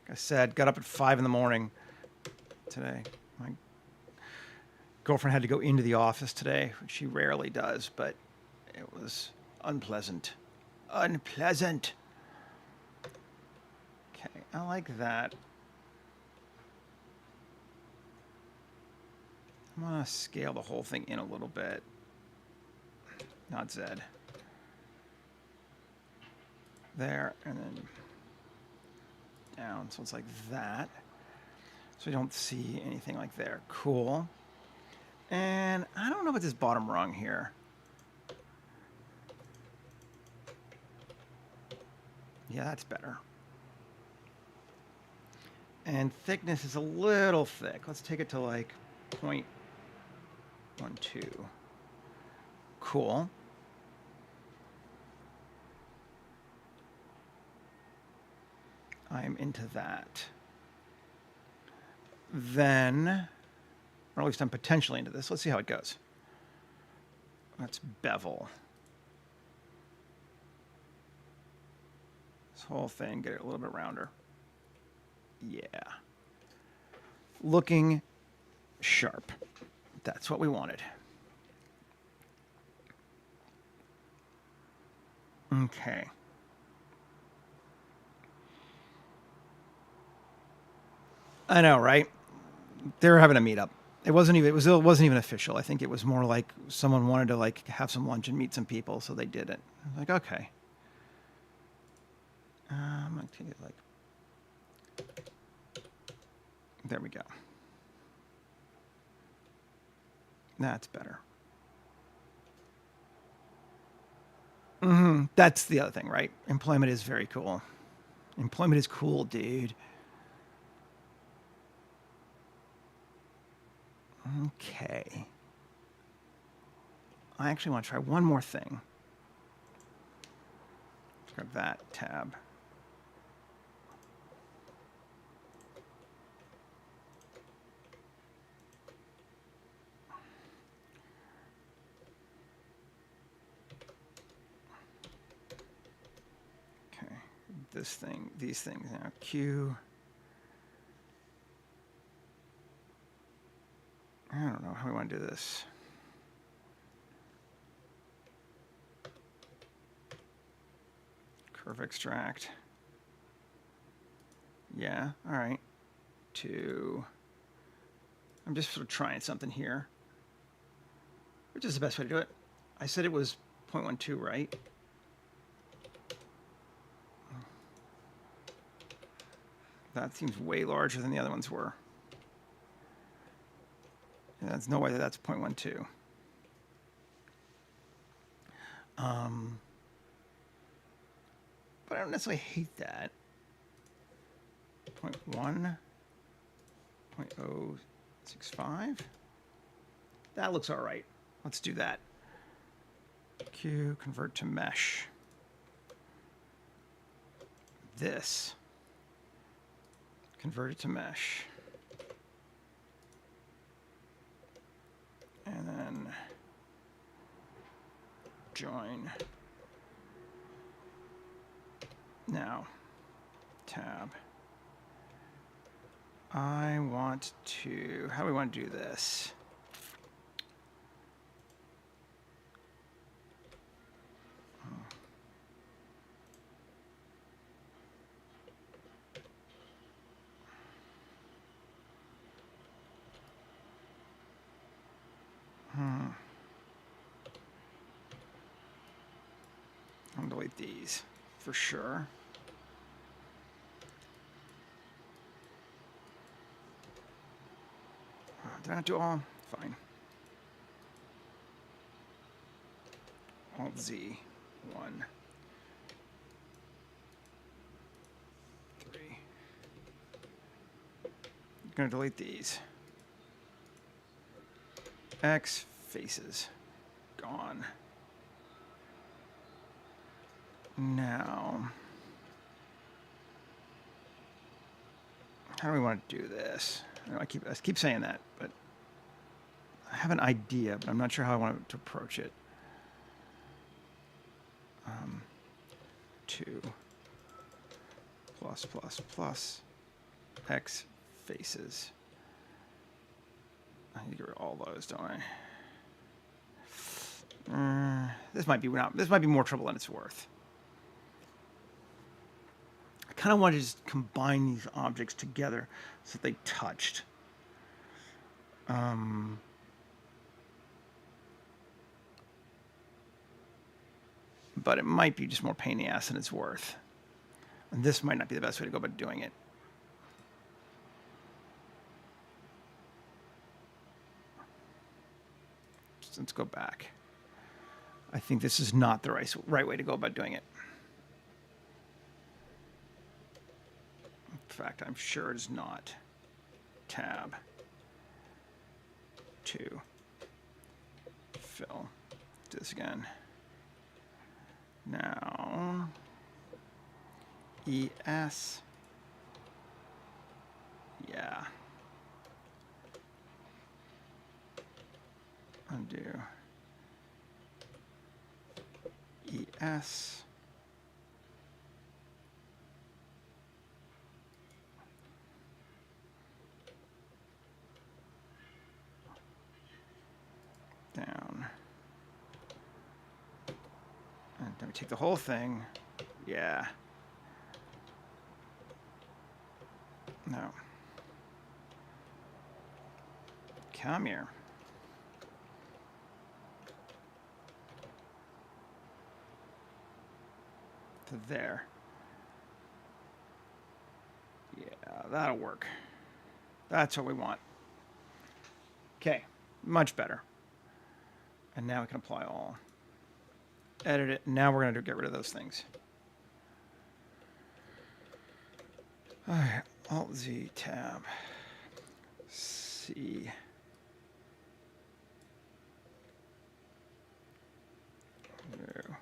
Like I said, got up at 5 in the morning today. My girlfriend had to go into the office today, which she rarely does, but it was unpleasant. Unpleasant. Okay, I like that. I'm going to scale the whole thing in a little bit. Not Z. There, and then down. So it's like that. So we don't see anything like there. Cool. And I don't know about this bottom rung here. Yeah, that's better. And thickness is a little thick. Let's take it to like 0.12. Cool. I'm into that. Then, or at least I'm potentially into this. Let's see how it goes. Let's bevel. This whole thing, get it a little bit rounder. Yeah. Looking sharp. That's what we wanted. Okay. I know, right? They were having a meetup. It wasn't even official. I think it was more like someone wanted to like have some lunch and meet some people, so they did it. I was like, okay. I'm gonna take it like. There we go. That's better. That's the other thing, right? Employment is very cool. Employment is cool, dude. Okay. I actually want to try one more thing. Grab that tab. this thing, these things now. Q. I don't know how we want to do this. Curve extract. Yeah, all right. I'm just sort of trying something here. Which is the best way to do it? I said it was 0.12, right? That seems way larger than the other ones were. And there's no way that that's 0.12. But I don't necessarily hate that. 0.1, 0.065. That looks all right. Let's do that. Q, convert to mesh. This. Convert it to mesh. And then join. Now, tab. I want to, how do we want to do this? I'll delete these for sure. Did I not do all? Fine. Alt Z, 1, 3. I'm gonna delete these. X faces, gone. Now, how do we want to do this? I keep saying that, but I have an idea, but I'm not sure how I want to approach it. 2 +++ X faces. I need to get rid of all those, don't I? This might be more trouble than it's worth. I kind of want to just combine these objects together so that they touched. But it might be just more pain in the ass than it's worth. And this might not be the best way to go about doing it. Let's go back. I think this is not the right way to go about doing it. In fact, I'm sure it's not. Tab. 2. Fill. Do this again. Now, ES. Yeah. Undo. ES. Down. And then we take the whole thing. Yeah. No. Come here. To there. Yeah, that'll work. That's what we want. Okay, much better. And now we can apply all. Edit it. Now we're going to get rid of those things. All right, Alt Z, tab, C. No.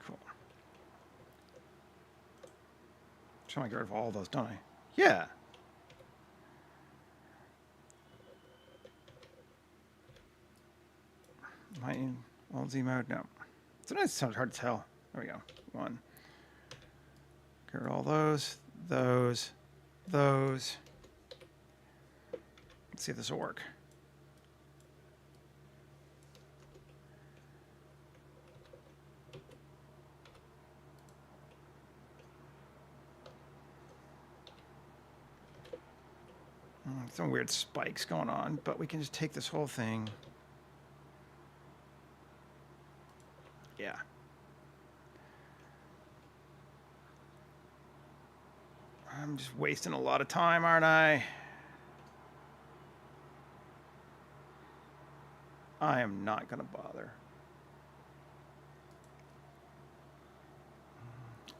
Cool. So I get rid of all those, don't I? Yeah. Am I in Alt Z mode? No. Sometimes it's hard to tell. There we go. 1. Get rid of all those. Let's see if this will work. Some weird spikes going on, but we can just take this whole thing. Yeah. I'm just wasting a lot of time, aren't I? I am not going to bother.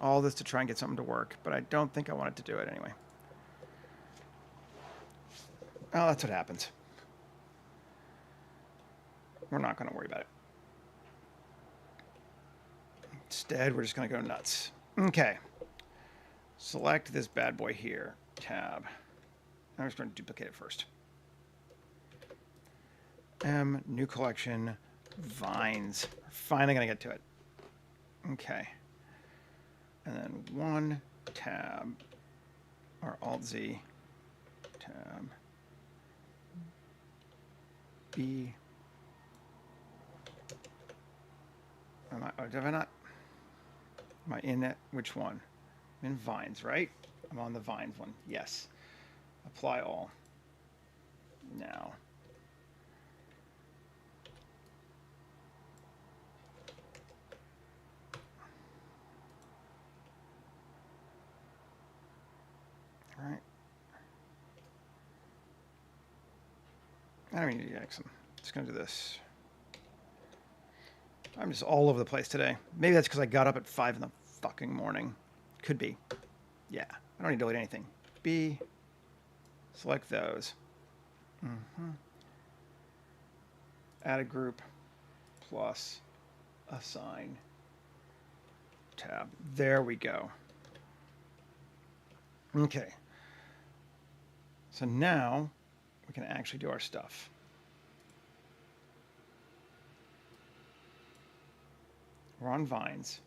All this to try and get something to work, but I don't think I want it to do it anyway. Oh, that's what happens. We're not going to worry about it. Instead, we're just going to go nuts. Okay. Select this bad boy here. Tab. I'm just going to duplicate it first. New collection, vines. We're finally going to get to it. Okay. And then 1 tab, or Alt Z, tab, B. Did I not? Am I in it? Which one? I'm in vines, right? I'm on the vines one. Yes. Apply all. Now. All right. I don't need to X them. Just gonna do this. I'm just all over the place today. Maybe that's because I got up at 5 in the fucking morning. Could be. Yeah. I don't need to delete anything. B. Select those. Add a group plus assign tab. There we go. Okay. So now we can actually do our stuff. We're on vines.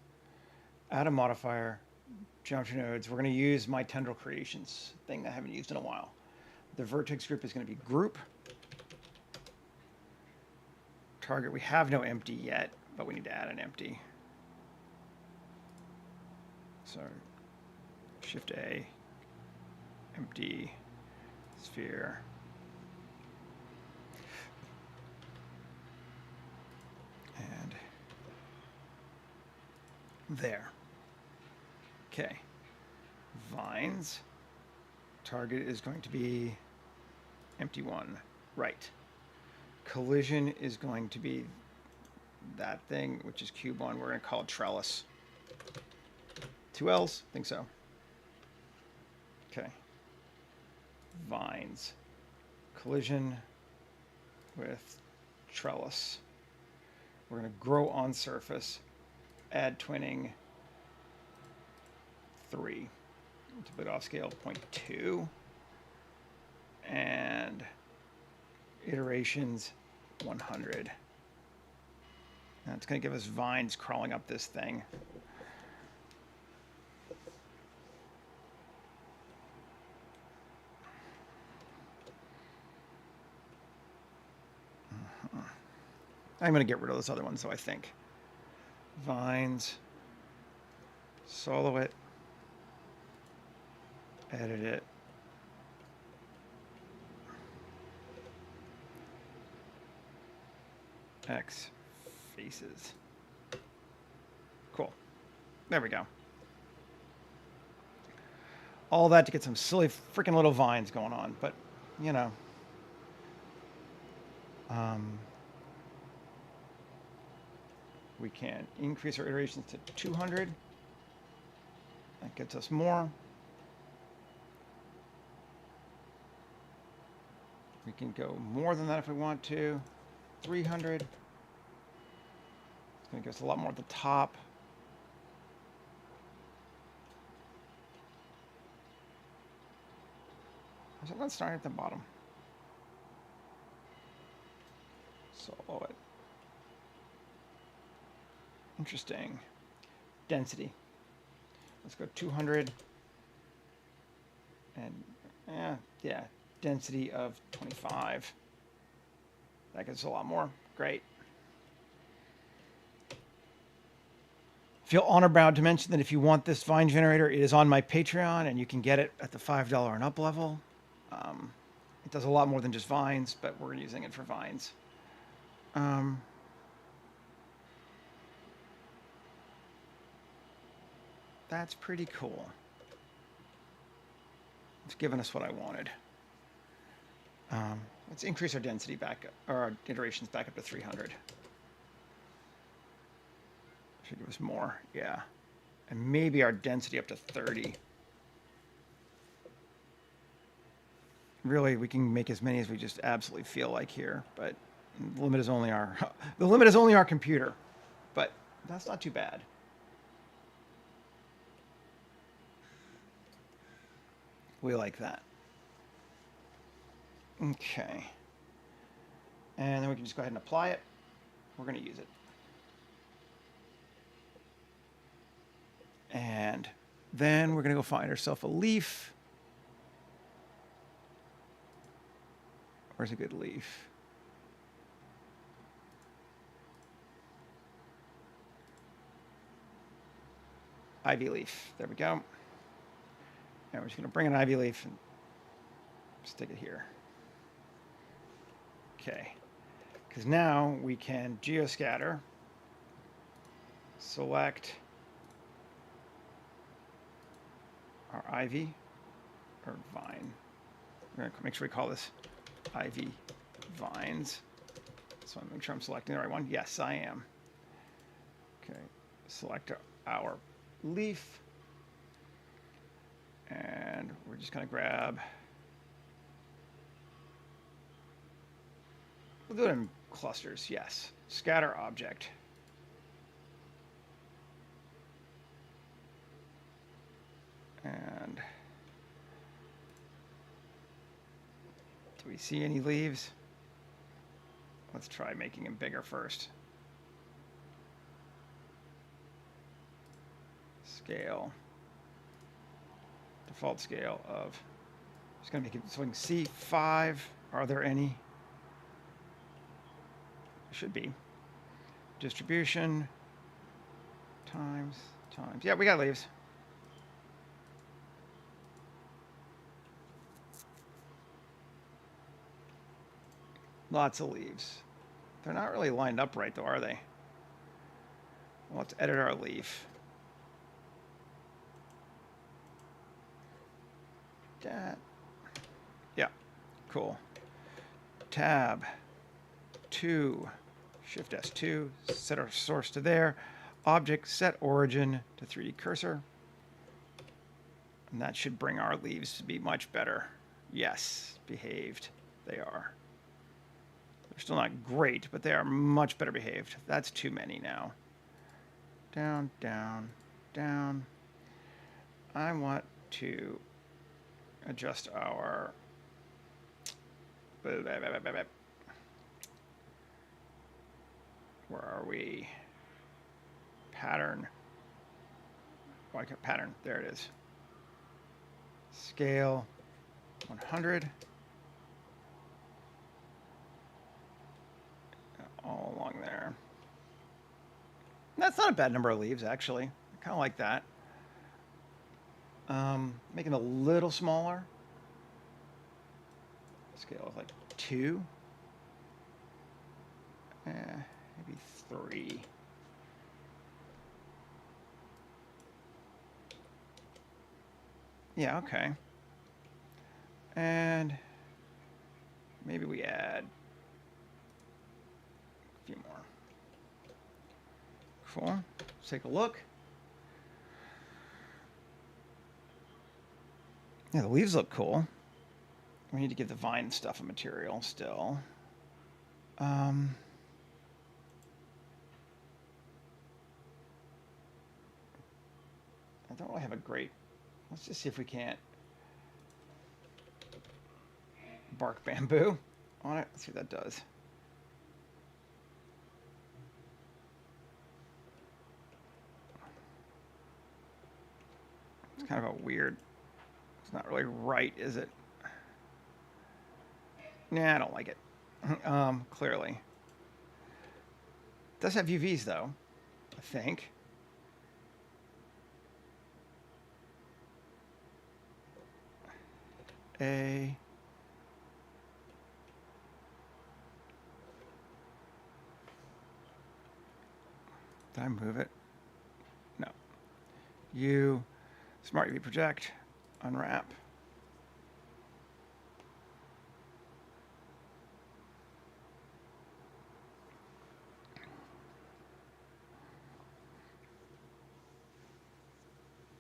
Add a modifier, geometry nodes. We're going to use my tendril creations thing that I haven't used in a while. The vertex group is going to be group. Target, we have no empty yet, but we need to add an empty. So Shift A, empty, sphere. And there. Okay. Vines. Target is going to be empty 1. Right. Collision is going to be that thing, which is cube 1. We're going to call it trellis. 2 L's? Think so. Okay. Vines. Collision with trellis. We're going to grow on surface. Add twinning 3. It's a bit off scale, 0.2. And iterations 100. And it's going to give us vines crawling up this thing. I'm going to get rid of those other ones, though, I think. Vines. Solo it. Edit it. X faces. Cool. There we go. All that to get some silly freaking little vines going on, but, you know. We can increase our iterations to 200. That gets us more. We can go more than that if we want to. 300. It's going to give us a lot more at the top. So let's start at the bottom. Solo it. Interesting. Density. Let's go 200. And yeah, density of 25. That gets a lot more. Great. Feel honor-bound to mention that if you want this vine generator, it is on my Patreon, and you can get it at the $5 and up level. It does a lot more than just vines, but we're using it for vines. That's pretty cool. It's given us what I wanted. Let's increase our density back up, or our iterations back up to 300. Should give us more, yeah. And maybe our density up to 30. Really, we can make as many as we just absolutely feel like here, but the limit is only our computer. But that's not too bad. We like that. Okay. And then we can just go ahead and apply it. We're going to use it. And then we're going to go find ourselves a leaf. Where's a good leaf? Ivy leaf. There we go. And we're just going to bring an ivy leaf and stick it here. Okay. Because now we can geoscatter, select our ivy or vine. We're going to make sure we call this ivy vines. So I'm make sure I'm selecting the right one. Yes, I am. Okay. Select our leaf. And we're just going to grab, we'll do it in clusters, yes. Scatter object. And do we see any leaves? Let's try making them bigger first. Scale. Default scale of, just going to make it so we can see 5. Are there any? There should be. Distribution times. Yeah, we got leaves. Lots of leaves. They're not really lined up right, though, are they? Well, let's edit our leaf. That. Yeah, cool. Tab 2, Shift S2, set our source to there. Object, set origin to 3D cursor. And that should bring our leaves to be much better. Yes, behaved. They are. They're still not great, but they are much better behaved. That's too many now. Down, down, down. I want to adjust our where are we? Pattern. Pattern. There it is. Scale 100. All along there. That's not a bad number of leaves, actually. I kind of like that. Making it a little smaller. Scale of like 2. Maybe 3. Yeah, okay. And maybe we add a few more. Cool. Let's take a look. Yeah, the leaves look cool. We need to give the vine stuff a material still. I don't really have a great... Let's just see if we can't bark bamboo on it. Let's see what that does. It's kind of a weird, it's not really right, is it? Nah, I don't like it. Clearly. It does have UVs though, I think. Did I move it? No. Smart UV project, unwrap.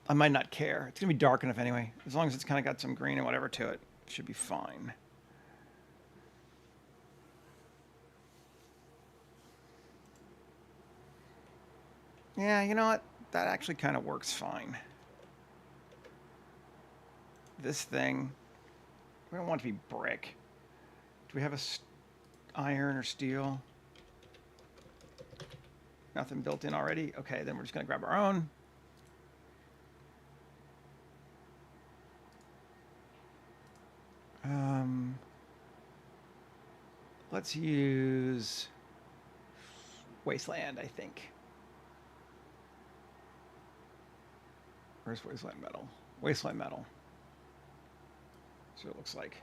I might not care. It's going to be dark enough anyway. As long as it's kind of got some green and whatever to it, it should be fine. Yeah, you know what? That actually kind of works fine. This thing, we don't want it to be brick. Do we have iron or steel? Nothing built in already? Okay, then we're just going to grab our own. Let's use Wasteland, I think. Where's Wasteland Metal? Wasteland Metal. That's what it looks like.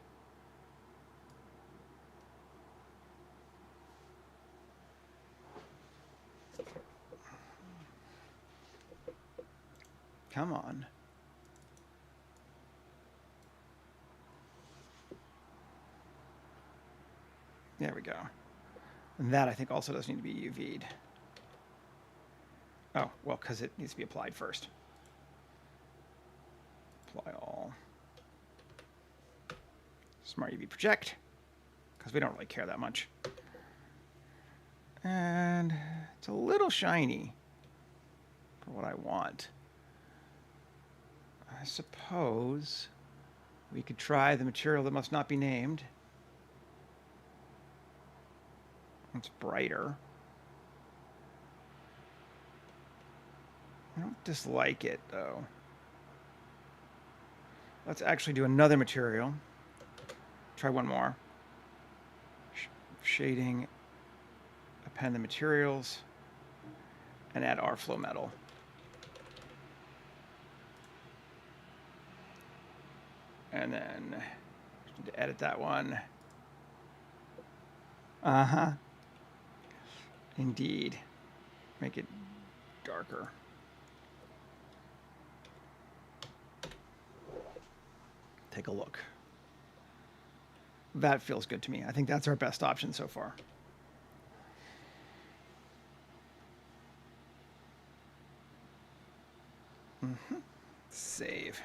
Come on. There we go. And that, I think, also does need to be UV'd. Oh, well, because it needs to be applied first. Apply all. Smart UV project, because we don't really care that much. And it's a little shiny for what I want. I suppose we could try the material that must not be named. It's brighter. I don't dislike it, though. Let's actually do another material. Try one more. Shading, append the materials, and add our flow metal. And then need to edit that one. Uh-huh. Indeed. Make it darker. Take a look. That feels good to me. I think that's our best option so far. Save.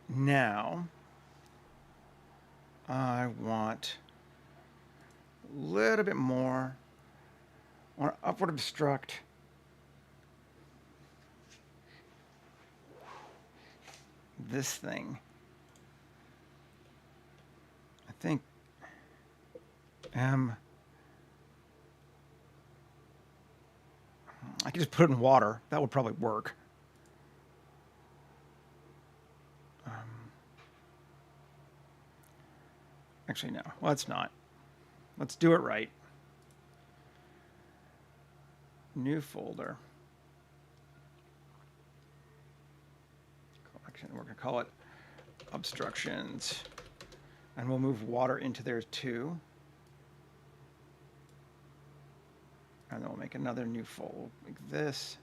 Now, I want a little bit more. I want to upward obstruct. This thing. I think I could just put it in water. That would probably work. Actually, no. Let's not. Let's do it right. New folder. Collection. We're going to call it obstructions. And we'll move water into there too. And then we'll make another new folder like this.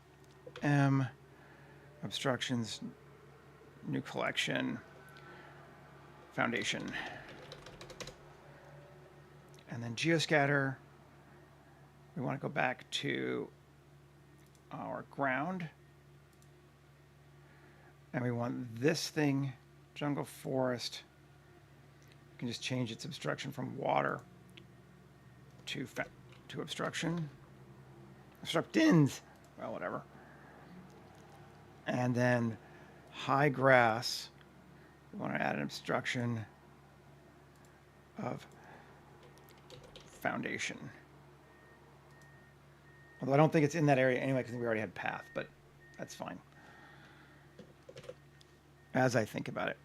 Obstructions, new collection, foundation. And then geoscatter, we want to go back to our ground. And we want this thing, jungle forest. We can just change its obstruction from water to obstruction. Obstructins, well, whatever. And then high grass, We want to add an obstruction of foundation. Although I don't think it's in that area anyway because we already had path, but that's fine. As I think about it.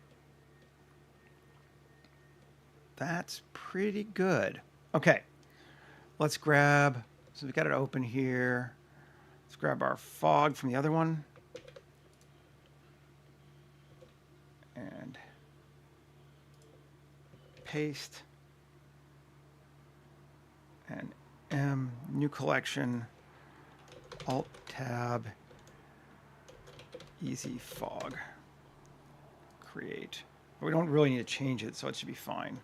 That's pretty good. Okay. Let's grab, so we got it open here. Let's grab our fog from the other one. And paste. And M, new collection, Alt Tab, Easy Fog. Create. But we don't really need to change it, so it should be fine.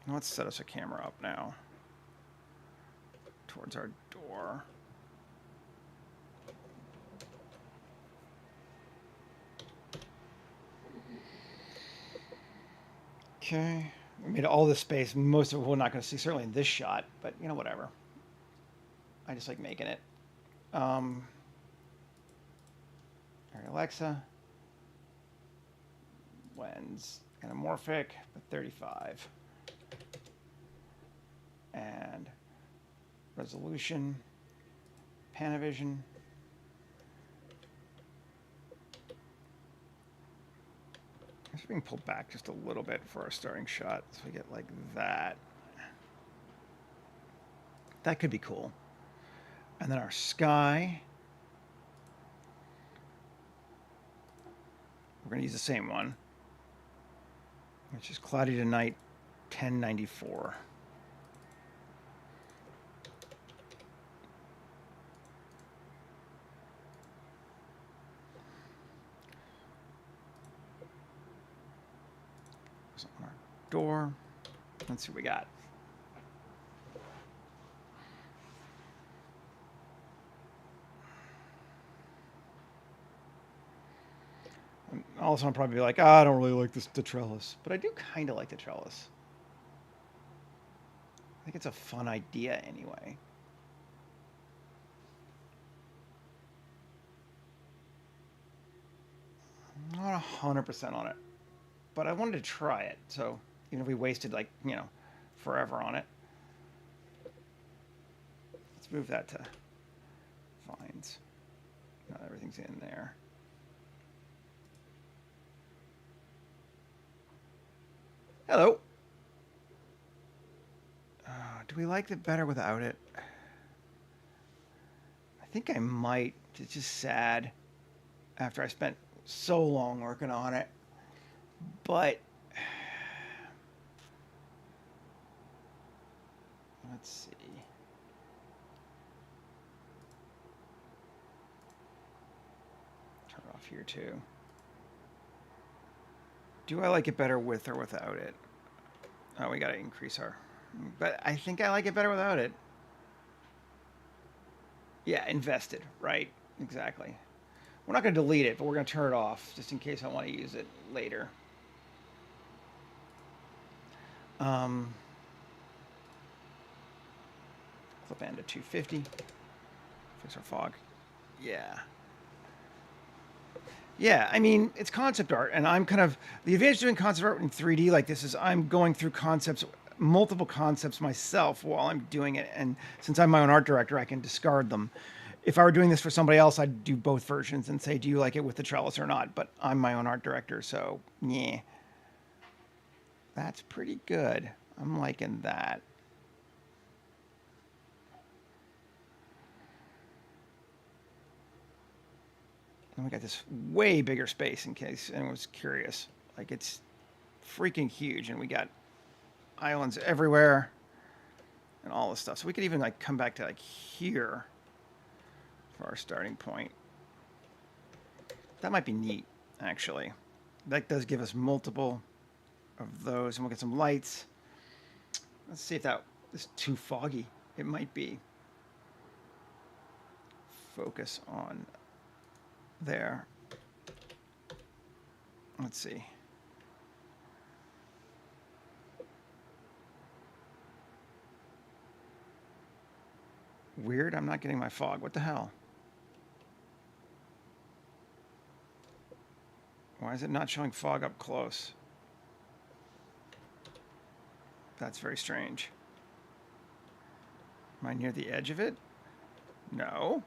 Let's set us a camera up now towards our door. Okay, we made all this space. Most of it we're not going to see, certainly in this shot, but you know, whatever. I just like making it. All right, Alexa, lens anamorphic, but 35. And resolution, Panavision. I think we can pull back just a little bit for our starting shot, so we get like that. That could be cool. And then our sky. We're going to use the same one, which is cloudy tonight, 1094. On our door. Let's see what we got. Also, I'm probably like, I don't really like the trellis, but I do kind of like the trellis. I think it's a fun idea anyway. I'm not 100% on it, but I wanted to try it. So even if we wasted like, you know, forever on it, let's move that to vines. Now everything's in there. Hello. Do we like it better without it? I think I might. It's just sad after I spent so long working on it. But let's see. Turn it off here too. Do I like it better with or without it? Oh, we got to increase our... But I think I like it better without it. Yeah, invested, right? Exactly. We're not going to delete it, but we're going to turn it off just in case I want to use it later. Clip end to 250. Fix our fog. Yeah. Yeah, I mean, it's concept art, and I'm kind of... The advantage of doing concept art in 3D like this is I'm going through concepts, multiple concepts myself while I'm doing it, and since I'm my own art director, I can discard them. If I were doing this for somebody else, I'd do both versions and say, do you like it with the trellis or not? But I'm my own art director, so, yeah. That's pretty good. I'm liking that. And we got this way bigger space in case anyone was curious. Like, it's freaking huge, and we got islands everywhere and all this stuff. So we could even like come back to like here for our starting point. That might be neat, actually. That does give us multiple of those, and we'll get some lights. Let's see if that is too foggy. It might be. Focus on there. Let's see. Weird, I'm not getting my fog. What the hell? Why is it not showing fog up close? That's very strange. Am I near the edge of it? No.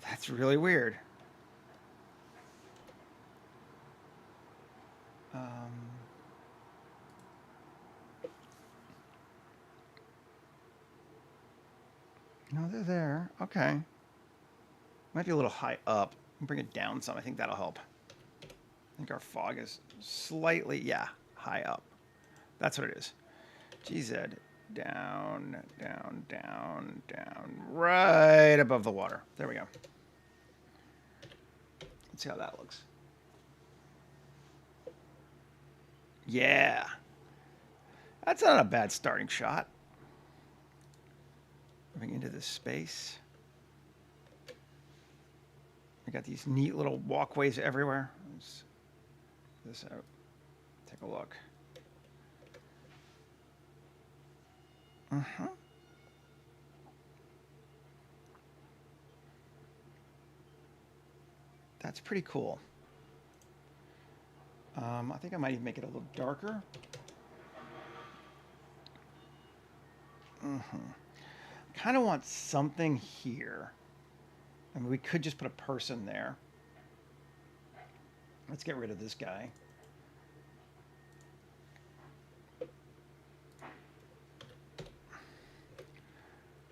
That's really weird. No, they're there. Okay. Might be a little high up. Bring it down some. I think that'll help. I think our fog is slightly, yeah, high up. That's what it is. GZ. Down, down, down, down. Right above the water. There we go. Let's see how that looks. Yeah. That's not a bad starting shot. Moving into this space. We got these neat little walkways everywhere. Let's this out. Take a look. That's pretty cool. I think I might even make it a little darker. Kind of want something here. I mean, we could just put a person there. Let's get rid of this guy.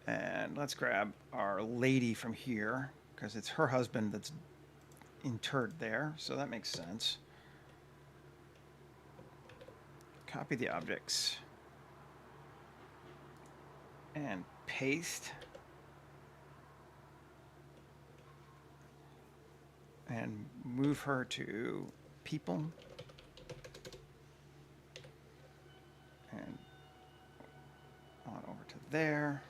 And let's grab our lady from here, because it's her husband that's interred there, so that makes sense. Copy the objects. And paste. And move her to people. And on over to there.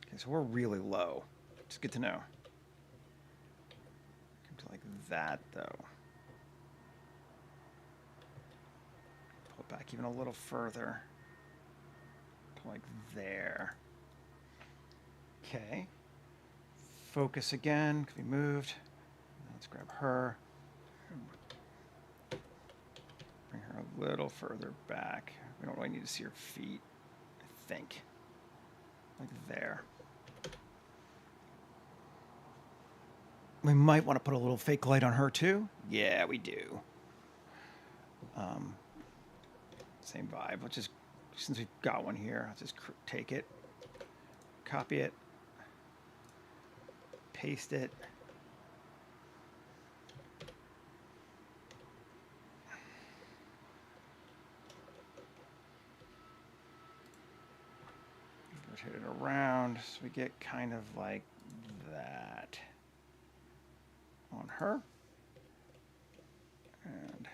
Okay, so we're really low. It's good to know. Come to like that though. Back even a little further, like there. Okay. Focus again, can be moved. Let's grab her. Bring her a little further back. We don't really need to see her feet, I think. Like there. We might want to put a little fake light on her too. Yeah, we do. Same vibe. Let's just, since we've got one here, I'll just take it, copy it, paste it. Rotate it around so we get kind of like that on her. And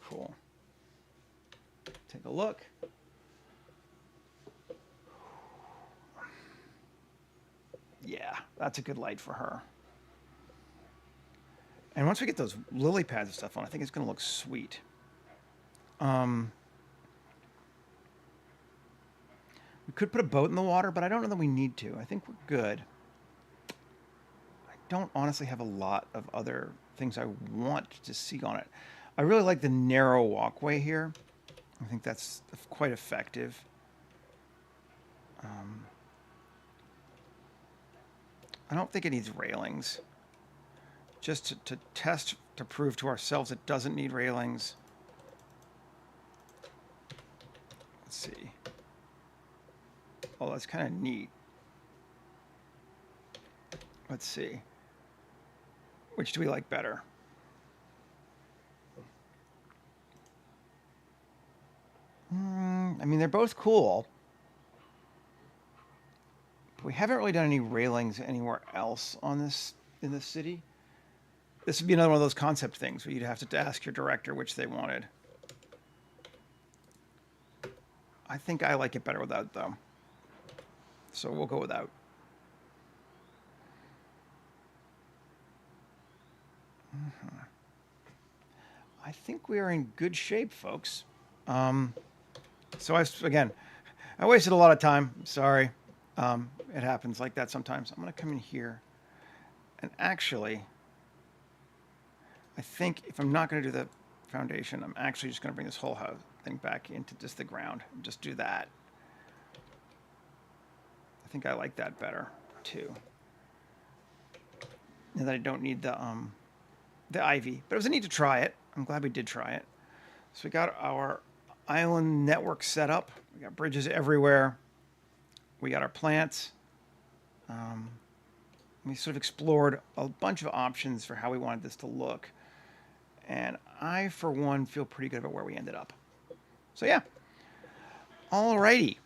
cool. Take a look. Yeah, that's a good light for her. And once we get those lily pads and stuff on, I think it's going to look sweet. We could put a boat in the water, but I don't know that we need to. I think we're good. I don't honestly have a lot of other things I want to see on it. I really like the narrow walkway here. I think that's quite effective. I don't think it needs railings. Just to test, to prove to ourselves it doesn't need railings. Let's see. Oh, that's kind of neat. Let's see. Which do we like better? I mean, they're both cool. But we haven't really done any railings anywhere else on this in this city. This would be another one of those concept things where you'd have to ask your director which they wanted. I think I like it better without though. So we'll go without. I think we are in good shape, folks. So I wasted a lot of time. Sorry. It happens like that sometimes. I'm going to come in here. And actually, I think if I'm not going to do the foundation, I'm actually just going to bring this whole thing back into just the ground and just do that. I think I like that better too. And that I don't need the ivy, but it was a need to try it. I'm glad we did try it. So we got our island network set up. We got bridges everywhere. We got our plants. We sort of explored a bunch of options for how we wanted this to look. And I, for one, feel pretty good about where we ended up. So yeah. Alrighty.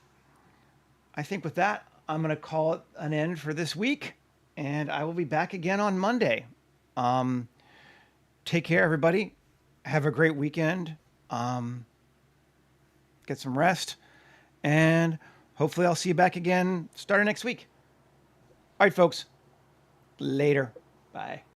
I think with that, I'm going to call it an end for this week. And I will be back again on Monday. Take care, everybody. Have a great weekend. Get some rest. And hopefully I'll see you back again starting next week. All right, folks. Later. Bye.